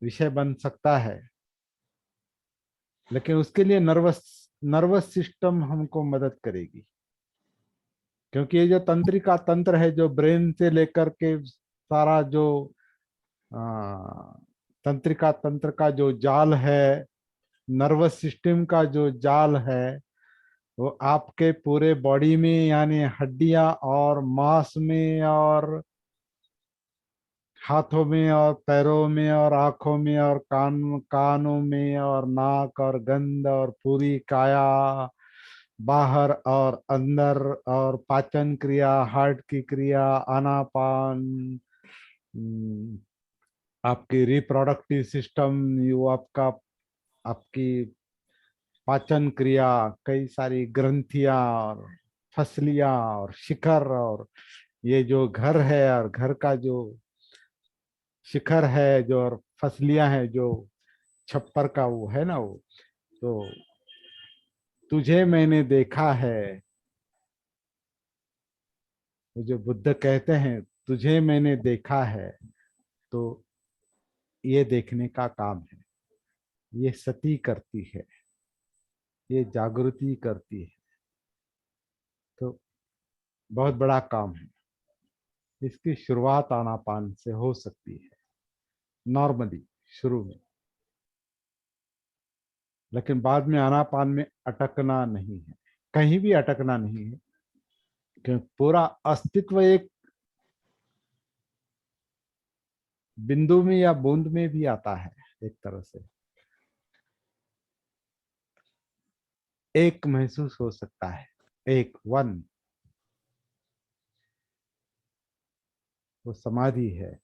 विषय बन सकता है। लेकिन उसके लिए नर्वस नर्वस सिस्टम हमको मदद करेगी, क्योंकि ये जो तंत्रिका तंत्र है, जो ब्रेन से लेकर के सारा जो तंत्रिका तंत्र का जो जाल है, नर्वस सिस्टम का जो जाल है, वो आपके पूरे बॉडी में, यानी हड्डियां और मांस में और हाथों में और पैरों में और आंखों में और कानों में और नाक और गंध और पूरी काया, बाहर और अंदर, और पाचन क्रिया, हार्ट की क्रिया, आनापान, हम्म, आपकी रिप्रोडक्टिव सिस्टम, ये आपका आपकी पाचन क्रिया, कई सारी ग्रंथियां और फसलियां और शिखर, और ये जो घर है और घर का जो शिखर है जो, और फसलियां हैं जो छप्पर का वो है ना, वो तो तुझे मैंने देखा है, वो जो बुद्ध कहते हैं तुझे मैंने देखा है, तो ये देखने का काम है, ये सती करती है, ये जागृति करती है। तो बहुत बड़ा काम है। इसकी शुरुआत आनापान से हो सकती है नॉर्मली शुरू में, लेकिन बाद में आनापान में अटकना नहीं है, कहीं भी अटकना नहीं है। क्योंकि पूरा अस्तित्व एक बिंदु में या बूंद में भी आता है। एक तरह से एक महसूस हो सकता है, एक वन, वो समाधि है।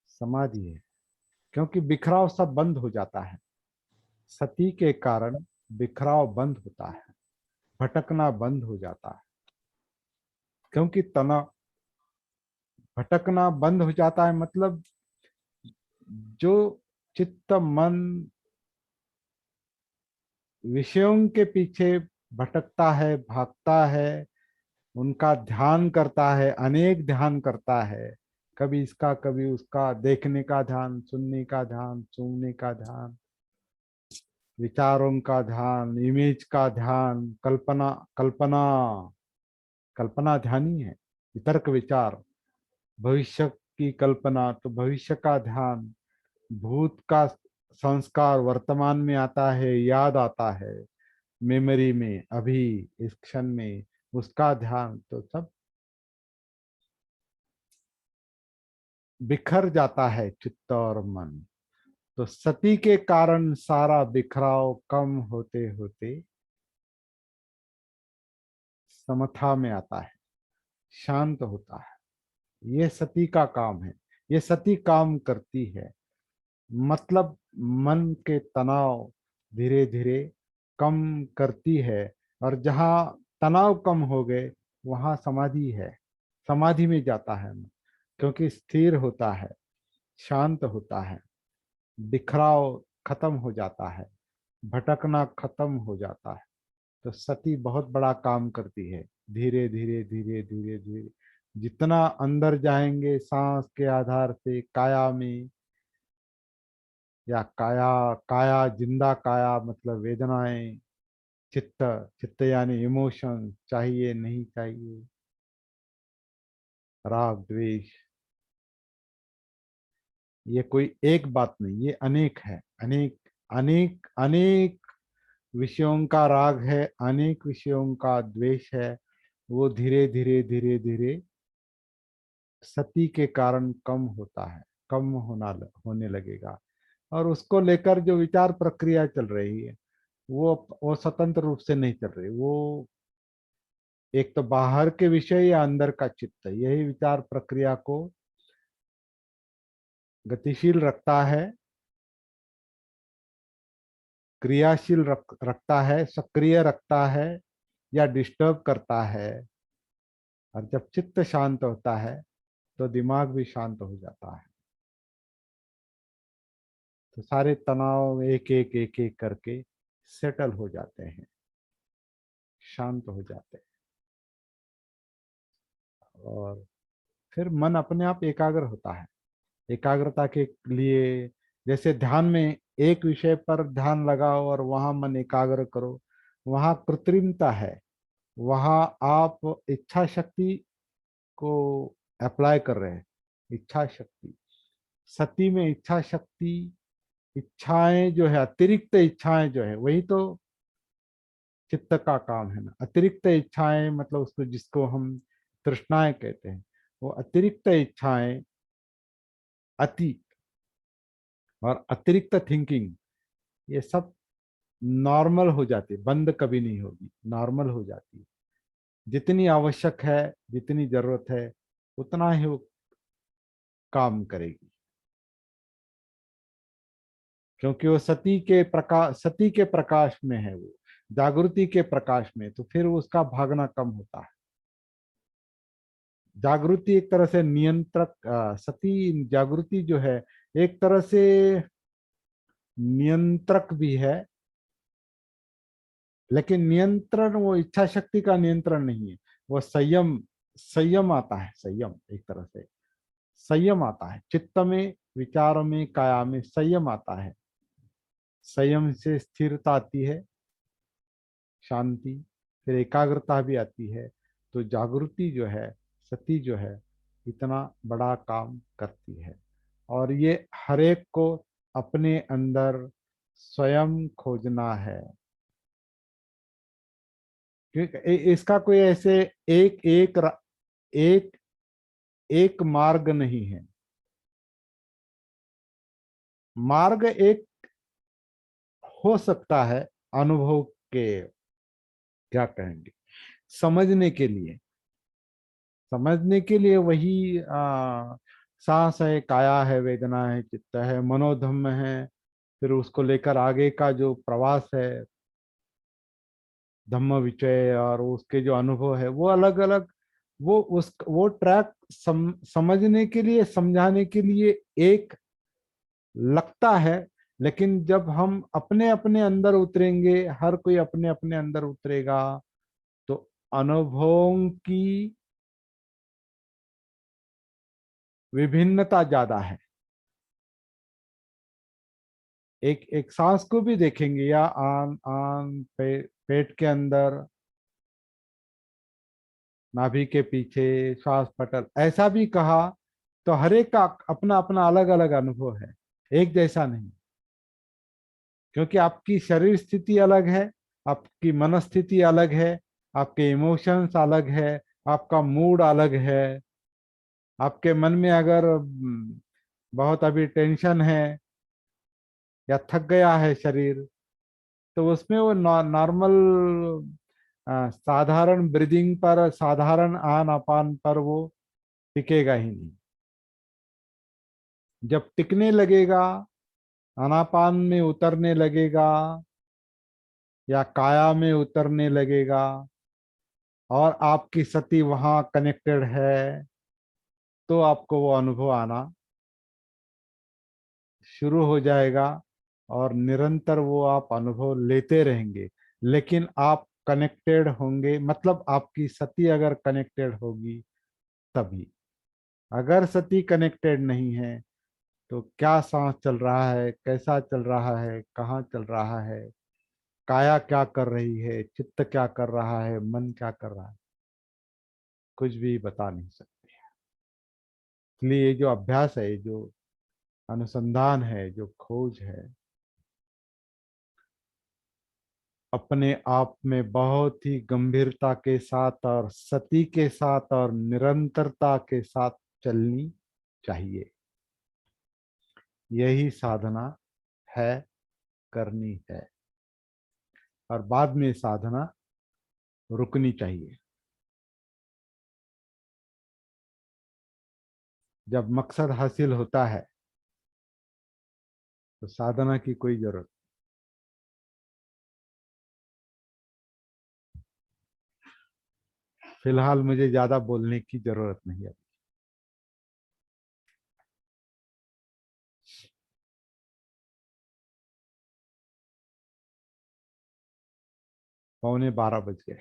समाधि है क्योंकि बिखराव सब बंद हो जाता है। सती के कारण बिखराव बंद होता है, भटकना बंद हो जाता है। क्योंकि तनाव, भटकना बंद हो जाता है मतलब जो चित्त मन विषयों के पीछे भटकता है, भागता है, उनका ध्यान करता है, अनेक ध्यान करता है, कभी इसका कभी उसका, देखने का ध्यान, सुनने का ध्यान, सूंघने का ध्यान, विचारों का ध्यान, इमेज का ध्यान, कल्पना कल्पना कल्पना ध्यान ही है। वितर्क विचार, भविष्य की कल्पना तो भविष्य का ध्यान, भूत का संस्कार वर्तमान में आता है, याद आता है मेमोरी में, अभी इस क्षण में उसका ध्यान, तो सब बिखर जाता है चित्त और मन। तो सती के कारण सारा बिखराव कम होते होते समता में आता है, शांत होता है। ये सती का काम है, ये सती काम करती है। मतलब मन के तनाव धीरे धीरे कम करती है, और जहाँ तनाव कम हो गए वहाँ समाधि है। समाधि में जाता है मन, क्योंकि स्थिर होता है, शांत होता है, बिखराव खत्म हो जाता है, भटकना खत्म हो जाता है। तो सती बहुत बड़ा काम करती है। धीरे धीरे धीरे धीरे धीरे जितना अंदर जाएंगे सांस के आधार से काया में, या काया, काया जिंदा काया मतलब वेदनाएं, चित्त, चित्त यानी इमोशन, चाहिए नहीं चाहिए, राग द्वेष, ये कोई एक बात नहीं, ये अनेक है। अनेक अनेक अनेक विषयों का राग है, अनेक विषयों का द्वेष है। वो धीरे धीरे धीरे धीरे सती के कारण कम होता है, कम होने लगेगा। और उसको लेकर जो विचार प्रक्रिया चल रही है वो स्वतंत्र रूप से नहीं चल रही। वो एक तो बाहर के विषय या अंदर का चित्त, यही विचार प्रक्रिया को गतिशील रखता है, क्रियाशील रखता है, सक्रिय रखता है या डिस्टर्ब करता है। और जब चित्त शांत होता है तो दिमाग भी शांत हो जाता है। तो सारे तनाव एक एक एक एक करके सेटल हो जाते हैं, शांत हो जाते हैं। और फिर मन अपने आप एकाग्र होता है। एकाग्रता के लिए जैसे ध्यान में एक विषय पर ध्यान लगाओ और वहां मन एकाग्र करो, वहां कृत्रिमता है। वहां आप इच्छा शक्ति को अप्लाई कर रहे हैं। इच्छा शक्ति, सती में इच्छा शक्ति, इच्छाएं जो है, अतिरिक्त इच्छाएं जो है, वही तो चित्त का काम है ना। अतिरिक्त इच्छाएं मतलब उसको, जिसको हम तृष्णाएं कहते हैं, वो अतिरिक्त इच्छाएं, अति और अतिरिक्त थिंकिंग, ये सब नॉर्मल हो जाती है, बंद कभी नहीं होगी, नॉर्मल हो जाती है। जितनी आवश्यक है, जितनी जरूरत है, उतना ही वो काम करेगी। क्योंकि वो सती के प्रकाश में है, वो जागृति के प्रकाश में, तो फिर उसका भागना कम होता है। जागृति एक तरह से नियंत्रक, सती जागृति जो है एक तरह से नियंत्रक भी है। लेकिन नियंत्रण वो इच्छा शक्ति का नियंत्रण नहीं है, वो संयम, संयम आता है। संयम एक तरह से संयम आता है चित्त में, विचारों में, काया में संयम आता है। संयम से स्थिरता आती है, शांति, फिर एकाग्रता भी आती है। तो जागृति जो है, सती जो है, इतना बड़ा काम करती है। और ये हर एक को अपने अंदर स्वयं खोजना है। क्योंकि इसका कोई ऐसे एक एक एक एक मार्ग नहीं है। मार्ग एक हो सकता है अनुभव के, क्या कहेंगे, समझने के लिए। समझने के लिए वही सांस है, काया है, वेदना है, चित्त है, मनोधम्म है, फिर उसको लेकर आगे का जो प्रवास है, धम्म विचय, और उसके जो अनुभव है वो अलग अलग। वो ट्रैक समझने के लिए, समझाने के लिए एक लगता है। लेकिन जब हम अपने अपने अंदर उतरेंगे, हर कोई अपने अपने अंदर उतरेगा, तो अनुभवों की विभिन्नता ज्यादा है। एक एक सांस को भी देखेंगे, या आन आन पेट के अंदर, नाभि के पीछे, श्वास पटल, ऐसा भी कहा, तो हर एक का अपना अपना अलग अलग अनुभव है, एक जैसा नहीं। क्योंकि आपकी शरीर स्थिति अलग है, आपकी मनस्थिति अलग है, आपके इमोशंस अलग है, आपका मूड अलग है। आपके मन में अगर बहुत अभी टेंशन है या थक गया है शरीर, तो उसमें वो नॉर्मल साधारण ब्रीदिंग पर, साधारण आन अपान पर वो टिकेगा ही नहीं। जब टिकने लगेगा, आनापान में उतरने लगेगा, या काया में उतरने लगेगा, और आपकी सती वहां कनेक्टेड है, तो आपको वो अनुभव आना शुरू हो जाएगा, और निरंतर वो आप अनुभव लेते रहेंगे। लेकिन आप कनेक्टेड होंगे, मतलब आपकी सती अगर कनेक्टेड होगी तभी। अगर सती कनेक्टेड नहीं है, तो क्या सांस चल रहा है, कैसा चल रहा है, कहाँ चल रहा है, काया क्या कर रही है, चित्त क्या कर रहा है, मन क्या कर रहा है, कुछ भी बता नहीं सकते। इसलिए ये जो अभ्यास है, जो अनुसंधान है, जो खोज है, अपने आप में बहुत ही गंभीरता के साथ और सती के साथ और निरंतरता के साथ चलनी चाहिए। यही साधना है, करनी है। और बाद में साधना रुकनी चाहिए। जब मकसद हासिल होता है, तो साधना की कोई जरूरत। फिलहाल मुझे ज्यादा बोलने की जरूरत नहीं है। 11:45 बज गए।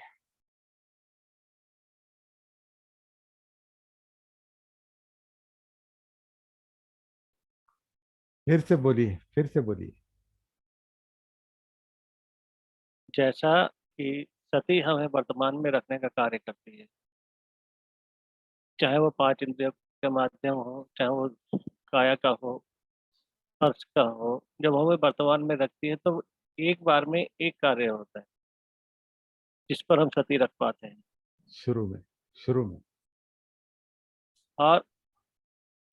फिर से बोलिए, फिर से बोलिए। जैसा कि सती हमें वर्तमान में रखने का कार्य करती है, चाहे वो पांच इंद्रियों के माध्यम हो, चाहे वो काया का हो, स्पर्श का हो, जब हमें वर्तमान में रखती है तो एक बार में एक कार्य होता है जिस पर हम सती रख पाते हैं। शुरू में, शुरू में। और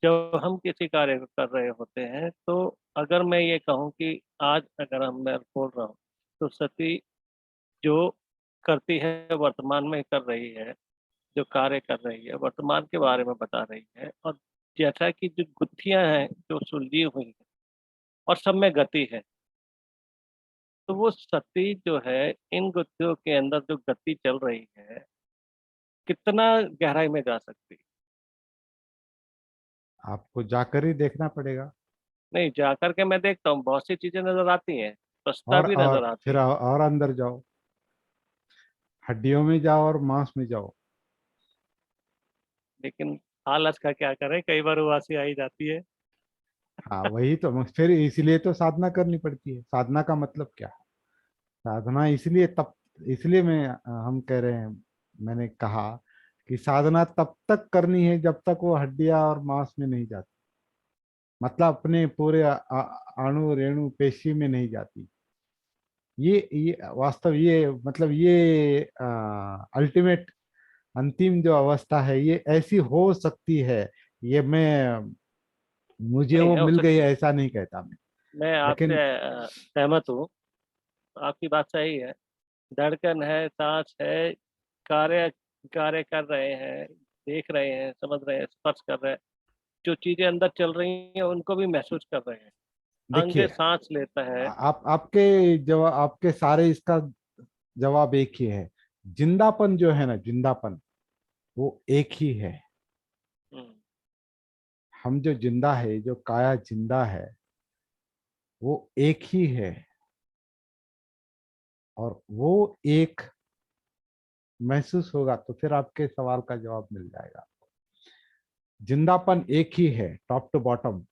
जब हम किसी कार्य को कर रहे होते हैं, तो अगर मैं ये कहूँ कि आज अगर मैं बोल रहा हूँ, तो सती जो करती है वर्तमान में कर रही है, जो कार्य कर रही है वर्तमान के बारे में बता रही है। और जैसा कि जो गुत्थियां हैं जो सुलझी हुई है और सब में गति है, तो वो सती जो है इन गुत्थियों के अंदर जो गति चल रही है, कितना गहराई में जा सकती है। आपको जाकर ही देखना पड़ेगा। नहीं, जाकर के मैं देखता हूँ बहुत सी चीजें नजर आती हैं, स्पष्टता भी नजर और आती फिर है। और अंदर जाओ, हड्डियों में जाओ और मांस में जाओ। लेकिन आलस का क्या करें, कई बार उबासी आ ही जाती है। हाँ, वही तो। फिर इसीलिए तो साधना करनी पड़ती है। साधना का मतलब क्या है? साधना इसलिए तब, इसलिए हम कह रहे हैं, मैंने कहा कि साधना तब तक करनी है जब तक वो हड्डियां और मांस में नहीं जाती, मतलब अपने पूरे अणु रेणु पेशी में नहीं जाती। ये वास्तव, ये मतलब ये अल्टीमेट, अंतिम जो अवस्था है ये ऐसी हो सकती है। ये मैं, मुझे नहीं वो हो मिल गई सकती है है। ऐसा नहीं कहता मैं। मैं आपसे लेकिन सहमत हूँ। आपकी बात सही है। धड़कन है, सांस है, कार्य कार्य कर रहे हैं, देख रहे हैं, समझ रहे हैं, स्पर्श कर रहे हैं, जो चीजें अंदर चल रही हैं उनको भी महसूस कर रहे हैं। अंग देखिए, सांस लेता है। आपके जवाब, आपके सारे इसका जवाब एक ही है। जिंदापन जो है ना, जिंदापन वो एक ही है। हम्म, हम जो जिंदा है, जो काया जिंदा है, वो एक ही है। और वो एक महसूस होगा तो फिर आपके सवाल का जवाब मिल जाएगा। जिंदापन एक ही है, टॉप टू बॉटम।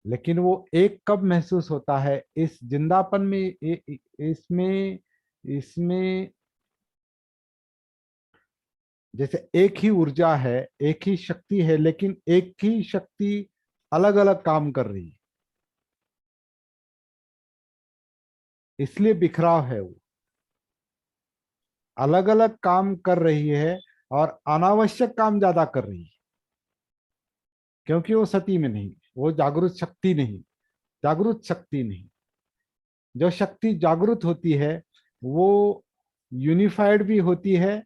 लेकिन वो एक कब महसूस होता है? इस जिंदापन में, इसमें इसमें जैसे एक ही ऊर्जा है, एक ही शक्ति है, लेकिन एक ही शक्ति अलग अलग काम कर रही है, इसलिए बिखराव है। वो अलग अलग काम कर रही है और अनावश्यक काम ज्यादा कर रही है, क्योंकि वो सती में नहीं, वो जागृत शक्ति नहीं, जागृत शक्ति नहीं। जो शक्ति जागृत होती है वो यूनिफाइड भी होती है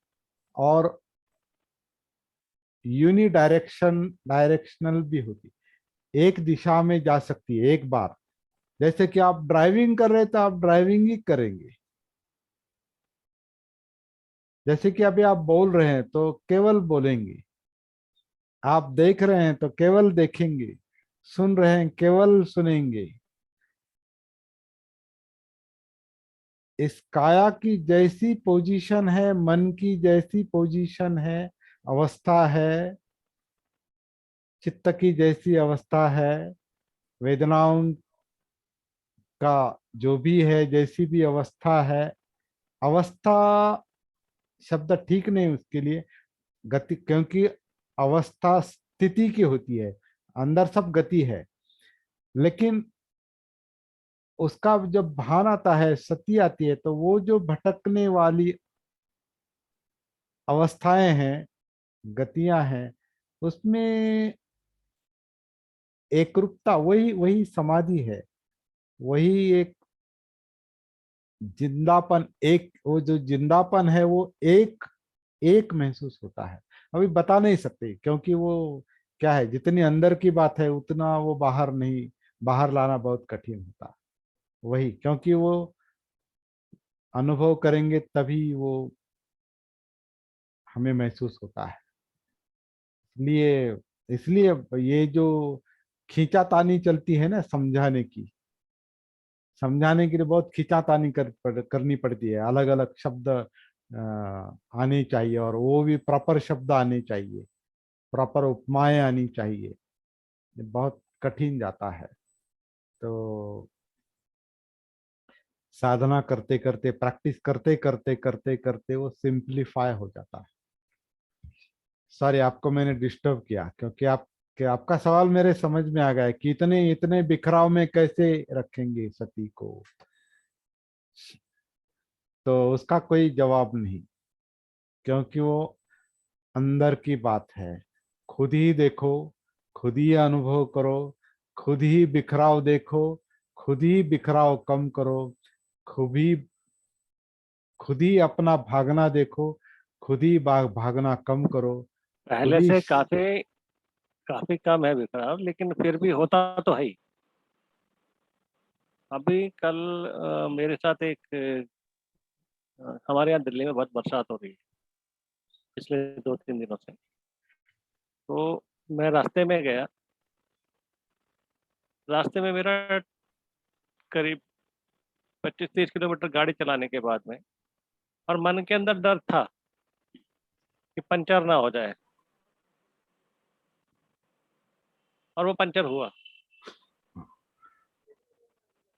और डायरेक्शनल भी होती है। एक दिशा में जा सकती है एक बार। जैसे कि आप ड्राइविंग कर रहे हैं तो आप ड्राइविंग ही करेंगे। जैसे कि अभी आप बोल रहे हैं तो केवल बोलेंगे। आप देख रहे हैं तो केवल देखेंगे। सुन रहे हैं केवल सुनेंगे। इस काया की जैसी पोजीशन है, मन की जैसी पोजीशन है, अवस्था है, चित्त की जैसी अवस्था है, वेदनाओं का जो भी है, जैसी भी अवस्था है, अवस्था शब्द ठीक नहीं उसके लिए, गति, क्योंकि अवस्था स्थिति की होती है, अंदर सब गति है। लेकिन उसका जब भान आता है, सती आती है, तो वो जो भटकने वाली अवस्थाएं हैं, गतियां हैं, उसमें एकरूपता, वही वही समाधि है। वही एक जिंदापन, एक वो जो जिंदापन है वो एक एक महसूस होता है। अभी बता नहीं सकते, क्योंकि वो क्या है, जितनी अंदर की बात है उतना वो बाहर नहीं, बाहर लाना बहुत कठिन होता है। वही, क्योंकि वो अनुभव करेंगे तभी वो हमें महसूस होता है। इसलिए इसलिए ये जो खींचातानी चलती है ना, समझाने के लिए बहुत खींचातानी करनी पड़ती है। अलग अलग शब्द आने चाहिए, और वो भी प्रॉपर शब्द आने चाहिए, प्रॉपर उपमाएं आनी चाहिए। ये बहुत कठिन जाता है। तो साधना करते करते, प्रैक्टिस करते करते करते करते वो सिंप्लीफाई हो जाता है। सॉरी, आपको मैंने डिस्टर्ब किया, क्योंकि आपका सवाल मेरे समझ में आ गया कि इतने इतने बिखराव में कैसे रखेंगे सती को। तो उसका कोई जवाब नहीं, क्योंकि वो अंदर की बात है। खुद ही देखो, खुद ही अनुभव करो, खुद ही बिखराव देखो, खुद ही बिखराव कम करो, खुद ही अपना भागना देखो, खुद ही भागना कम करो, खुद पहले ही। से काफी काफी कम है बिखराव, लेकिन फिर भी होता तो है ही। अभी कल मेरे साथ एक हमारे यहाँ दिल्ली में बहुत बरसात हो रही है पिछले 2-3 दिनों से। तो मैं रास्ते में गया। रास्ते में मेरा करीब 25-30 किलोमीटर गाड़ी चलाने के बाद में, और मन के अंदर डर था कि पंचर ना हो जाए, और वो पंचर हुआ,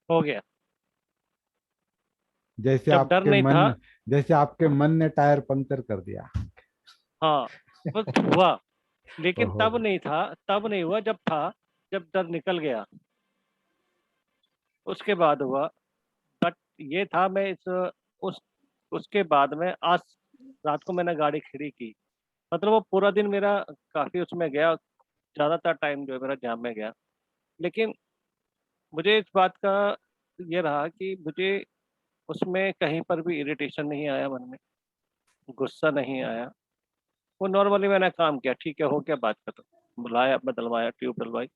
हो गया। जैसे जब डर आपके नहीं था। मन जैसे आपके मन ने टायर पंक्चर कर दिया। हाँ, बस हुआ। लेकिन ओहो। तब नहीं था, तब नहीं हुआ जब था, जब डर निकल गया। उसके बाद हुआ। बट ये था, मैं इस उस उसके बाद में आज रात को मैंने गाड़ी खड़ी की, मतलब वो पूरा दिन मेरा काफी उसमें गया, ज्यादातर टाइम जो है मेरा जाम में गया। लेकिन मुझे इस बात का ये रहा कि मुझे उसमें कहीं पर भी इरिटेशन नहीं आया, मन में गुस्सा नहीं आया। वो नॉर्मली मैंने काम किया, ठीक है हो गया, बात खत्म, बुलाया, बदलवाया, ट्यूब डलवाई,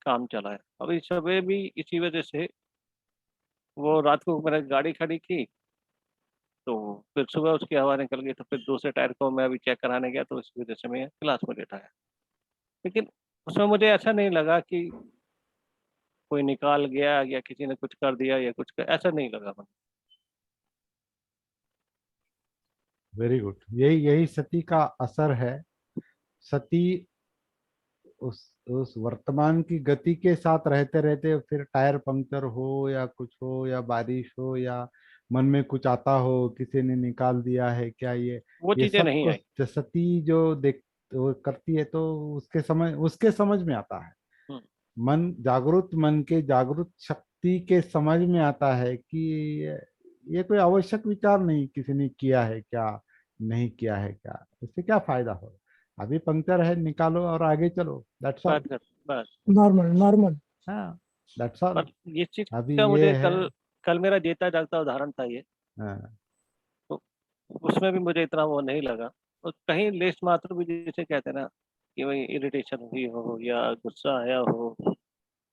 काम चलाया। अभी सुबह भी इसी वजह से वो रात को मैंने गाड़ी खड़ी की, तो फिर सुबह उसकी हवा निकल गई, तो फिर दूसरे टायर को मैं अभी चेक कराने गया, तो इस वजह से मैं क्लास में लेटाया। लेकिन उसमें मुझे ऐसा नहीं लगा कि कोई निकाल गया या किसी ने कुछ कर दिया या ऐसा नहीं लगा मुझे। Very good. यही यही सती का असर है। सती उस वर्तमान की गति के साथ रहते रहते फिर टायर पंक्चर हो या कुछ हो या बारिश हो या मन में कुछ आता हो, किसी ने निकाल दिया है क्या, वो ये चीजें सब नहीं आई। कुछ सती जो देख वो करती है तो उसके समझ में आता है। हम्म, मन के जागृत शक्ति के समझ में आता है कि ये कोई आवश्यक विचार नहीं, किसी ने किया है क्या, नहीं किया है क्या, इससे क्या फायदा हो। अभी पंक्चर है, निकालो और आगे चलो, दैट्स ऑल। बात कर बस। Normal normal. हाँ, दैट्स ऑल। पर ये चीज अभी का ये मुझे है। कल कल मेरा जीता जागता उदाहरण था ये। हाँ, तो उसमें भी मुझे इतना वो नहीं लगा, और कहीं लेस मात्र भी जिसे कहते हैं ना कि भाई इरिटेशन हुई हो या गुस्सा आया हो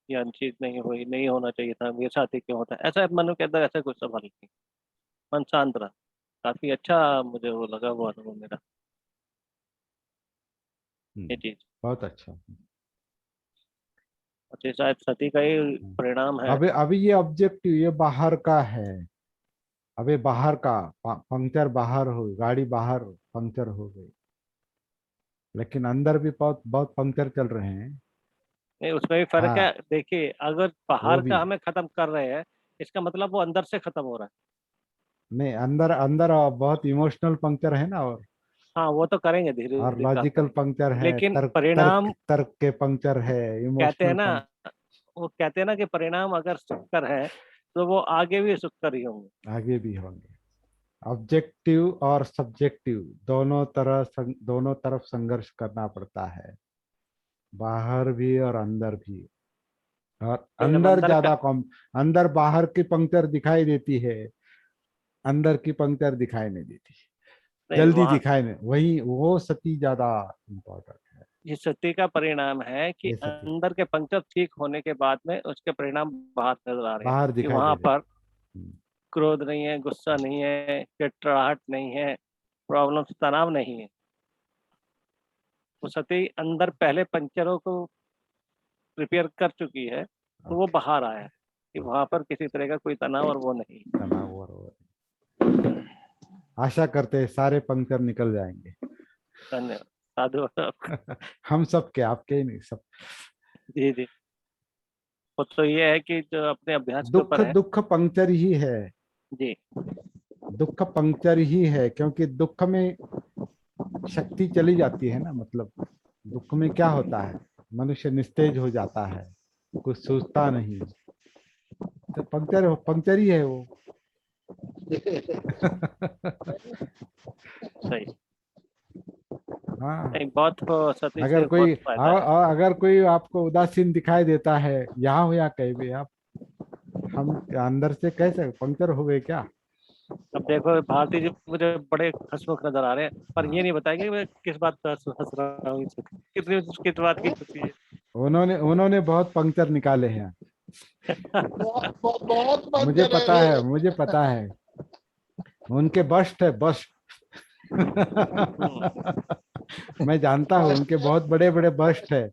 या चीज नहीं हुई, नहीं होना चाहिए था, मेरे साथ ही क्यों होता है, ऐसा मन के अंदर ऐसा कुछ सवाल नहीं। मन शांत रहा, काफी अच्छा मुझे वो लगा, वो अनुभव मेरा, ये चीज। बहुत अच्छा। और ये शायद सती का ही परिणाम है। अभी अभी ये ऑब्जेक्टिव ये बाहर का है। अबे बाहर का पंक्चर बाहर हो, गाड़ी बाहर पंक्चर हो गई, लेकिन अंदर भी बहुत बहुत पंक्चर चल रहे हैं। नहीं, उसमें भी फर्क है। हाँ, देखिए, अगर वो बाहर भी। का हमें खत्म कर रहे हैं, इसका मतलब वो अंदर से खत्म हो रहा है। नहीं, अंदर अंदर बहुत इमोशनल पंक्चर है ना, हाँ, वो तो करेंगे, धीरे और धीरे काम लॉजिकल करेंगे। पंक्चर है, लेकिन तर्क तर्क परिणाम, तर्क के पंक्चर है, कहते हैं इमोशनल ना, पंक्चर। वो कहते हैं ना कि परिणाम अगर सुखकर है तो वो आगे भी सुखकर ही होंगे। आगे भी होंगे। ऑब्जेक्टिव और सब्जेक्टिव दोनों तरफ संघर्ष करना पड़ता है, बाहर भी और अंदर भी। और तो जब अंदर अंदर का, ज्यादा कम, अंदर बाहर की पंक्चर दिखाई देती है, अंदर की पंक्चर दिखाई नहीं देती, नहीं जल्दी वहाँ, दिखाई नहीं, वही वो सती ज्यादा इम्पोर्टेंट है। ये सत्य का परिणाम है कि ये सती अंदर के पंक्चर ठीक होने के बाद में उसके परिणाम बाहर नजर आ रहे हैं, बाहर कि दिखाई वहां दे रहे। पर क्रोध नहीं है, गुस्सा नहीं है, चिड़चिड़ाहट नहीं है, प्रॉब्लम, तनाव नहीं है। वो सती अंदर पहले पंक्चरों को रिपेयर कर चुकी है, तो वो ओके। बाहर आया है कि वहां पर किसी तरह का कोई तनाव और वो नहीं। तनाव और आशा करते हैं सारे पंक्चर निकल जाएंगे। धन्यवाद, साधु आपका। हम सब के, आपके ही नहीं, सब। जी जी। वो तो ये है कि जो अपने अभ्यास के दुख ऊपर है। दुख पंक्चर ही है। जी। दुख पंक्चर ही है, क्योंकि दुख में शक्ति चली जाती है ना, मतलब दुख में क्या होता है, मनुष्य निस्तेज हो जाता है, कुछ सोचता नहीं, तो पंक्चर पंक्चर ही है वो। सही। हाँ। नहीं, बहुत वो सती अगर से कोई बहुत फायदा है। अगर कोई आपको उदासीन दिखाई देता है, यहाँ हो या कहीं भी, आप हम अंदर से कैसे पंक्चर हो गए क्या। अब देखो, भारती जी मुझे बड़े हंसमुख नजर आ रहे हैं, पर हाँ, ये नहीं बताएंगे कि मैं किस बात पर हंस रहा हूँ, कितनी किस बात की खुशी है। उन्होंने उन्होंने बहुत पंक्चर निकाले हैं। बहुत मुझे पंचर है पता है, रे। मुझे पता है। उनके बस्ट है, बस्ट। हम्म, मैं जानता हूँ, उनके बहुत बड़े बड़े बस्ट है,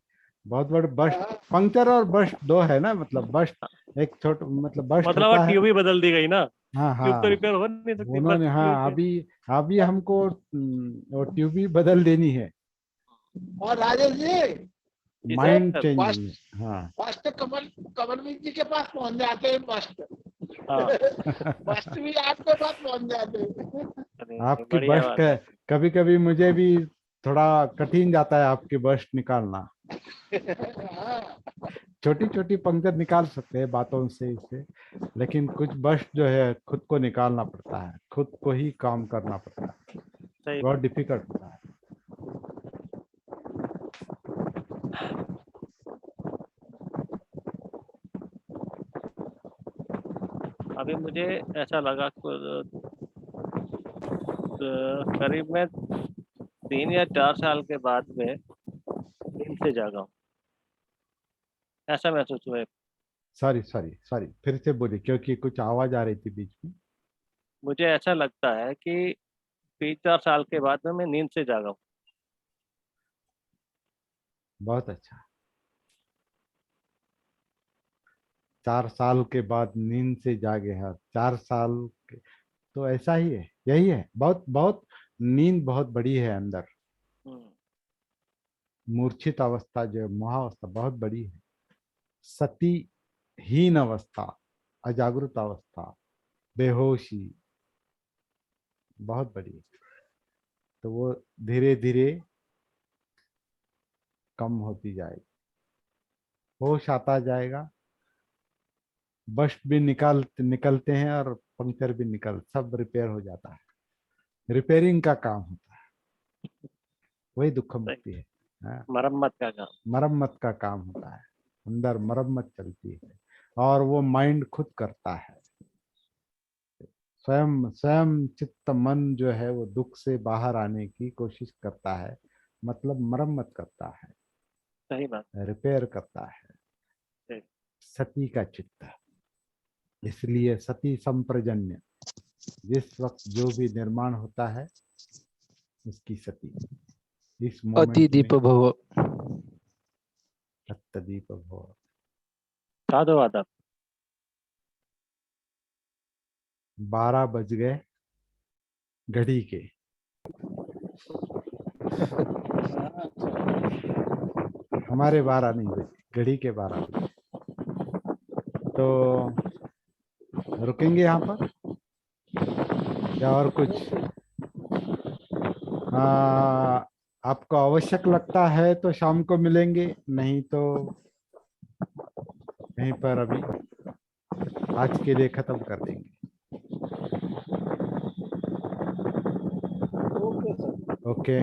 बहुत बड़े बस्ट। पंक्चर और बस्ट दो है ना, मतलब बस्ट एक छोटा, मतलब बस्ट मतलब वो होता है। ट्यूब ही बदल दी गई ना। हाँ ट्यूब तो हाँ। रिपेयर हो नहीं सकती, बस उन्होंने, हाँ, ट्यूब। अभी अभी हमको वो ट्यूब भी बदल देनी है। और राजेश जी, जी माइंड सर। चेंज। फर्स्ट हाँ। फर्स्ट कमलवीर जी के पास पहुंच जाते हैं फर्स्ट। हाँ। फर्स्ट भी आपके पास पहुंच जाते हैं। अरे आपकी बढ़िया बस्ट बात है। कभी कभी मुझे भी थोड़ा कठिन जाता है आपकी बस्ट निकालना। हाँ, छोटी छोटी पंक्ति निकाल सकते हैं बातों से इससे, लेकिन कुछ बस जो है खुद को निकालना पड़ता है, खुद को ही काम करना पड़ता है, सही बहुत डिफिकल्ट होता है। अभी मुझे ऐसा लगा करीब मैं 3 या 4 साल के बाद में नींद से जागा हूँ, ऐसा महसूस हुआ है। सॉरी सॉरी सॉरी, फिर से बोलिए क्योंकि कुछ आवाज आ रही थी बीच में। मुझे ऐसा लगता है कि 3-4 साल के बाद में मैं नींद से जागा हूँ। बहुत अच्छा। 4 साल के बाद नींद से जागे हैं, 4 साल के, तो ऐसा ही है, यही है। बहुत बहुत नींद बहुत बड़ी है अंदर। हम्म, मूर्छित अवस्था जो है, महाअवस्था बहुत बड़ी है। सती हीन अवस्था, अजागृत अवस्था, बेहोशी बहुत बड़ी है। तो वो धीरे धीरे कम होती जाएगी, होश आता जाएगा, बस्ट भी निकलते हैं और पंक्चर भी सब रिपेयर हो जाता है। रिपेयरिंग का काम होता है, वही दुख मुक्ति है। हाँ, मरम्मत का काम। मरम्मत का काम होता है, अंदर मरम्मत चलती है और वो माइंड खुद करता है। स्वयं स्वयं चित्त मन जो है वो दुख से बाहर आने की कोशिश करता है, मतलब मरम्मत करता है, सही बात रिपेयर करता है। है। सती का चित्त, इसलिए सती संप्रजन्य, जिस वक्त जो भी निर्माण होता है उसकी सती इस अति मोमेंट दीप में भव। सत्यदीप भव। साधु आदब। 12 बज गए घड़ी के। हमारे 12 नहीं बजे, घड़ी के 12 बजे। तो रुकेंगे यहाँ पर या और कुछ आपको आवश्यक लगता है तो शाम को मिलेंगे, नहीं तो यहीं पर अभी आज के लिए खत्म कर देंगे। Okay sir. ओके।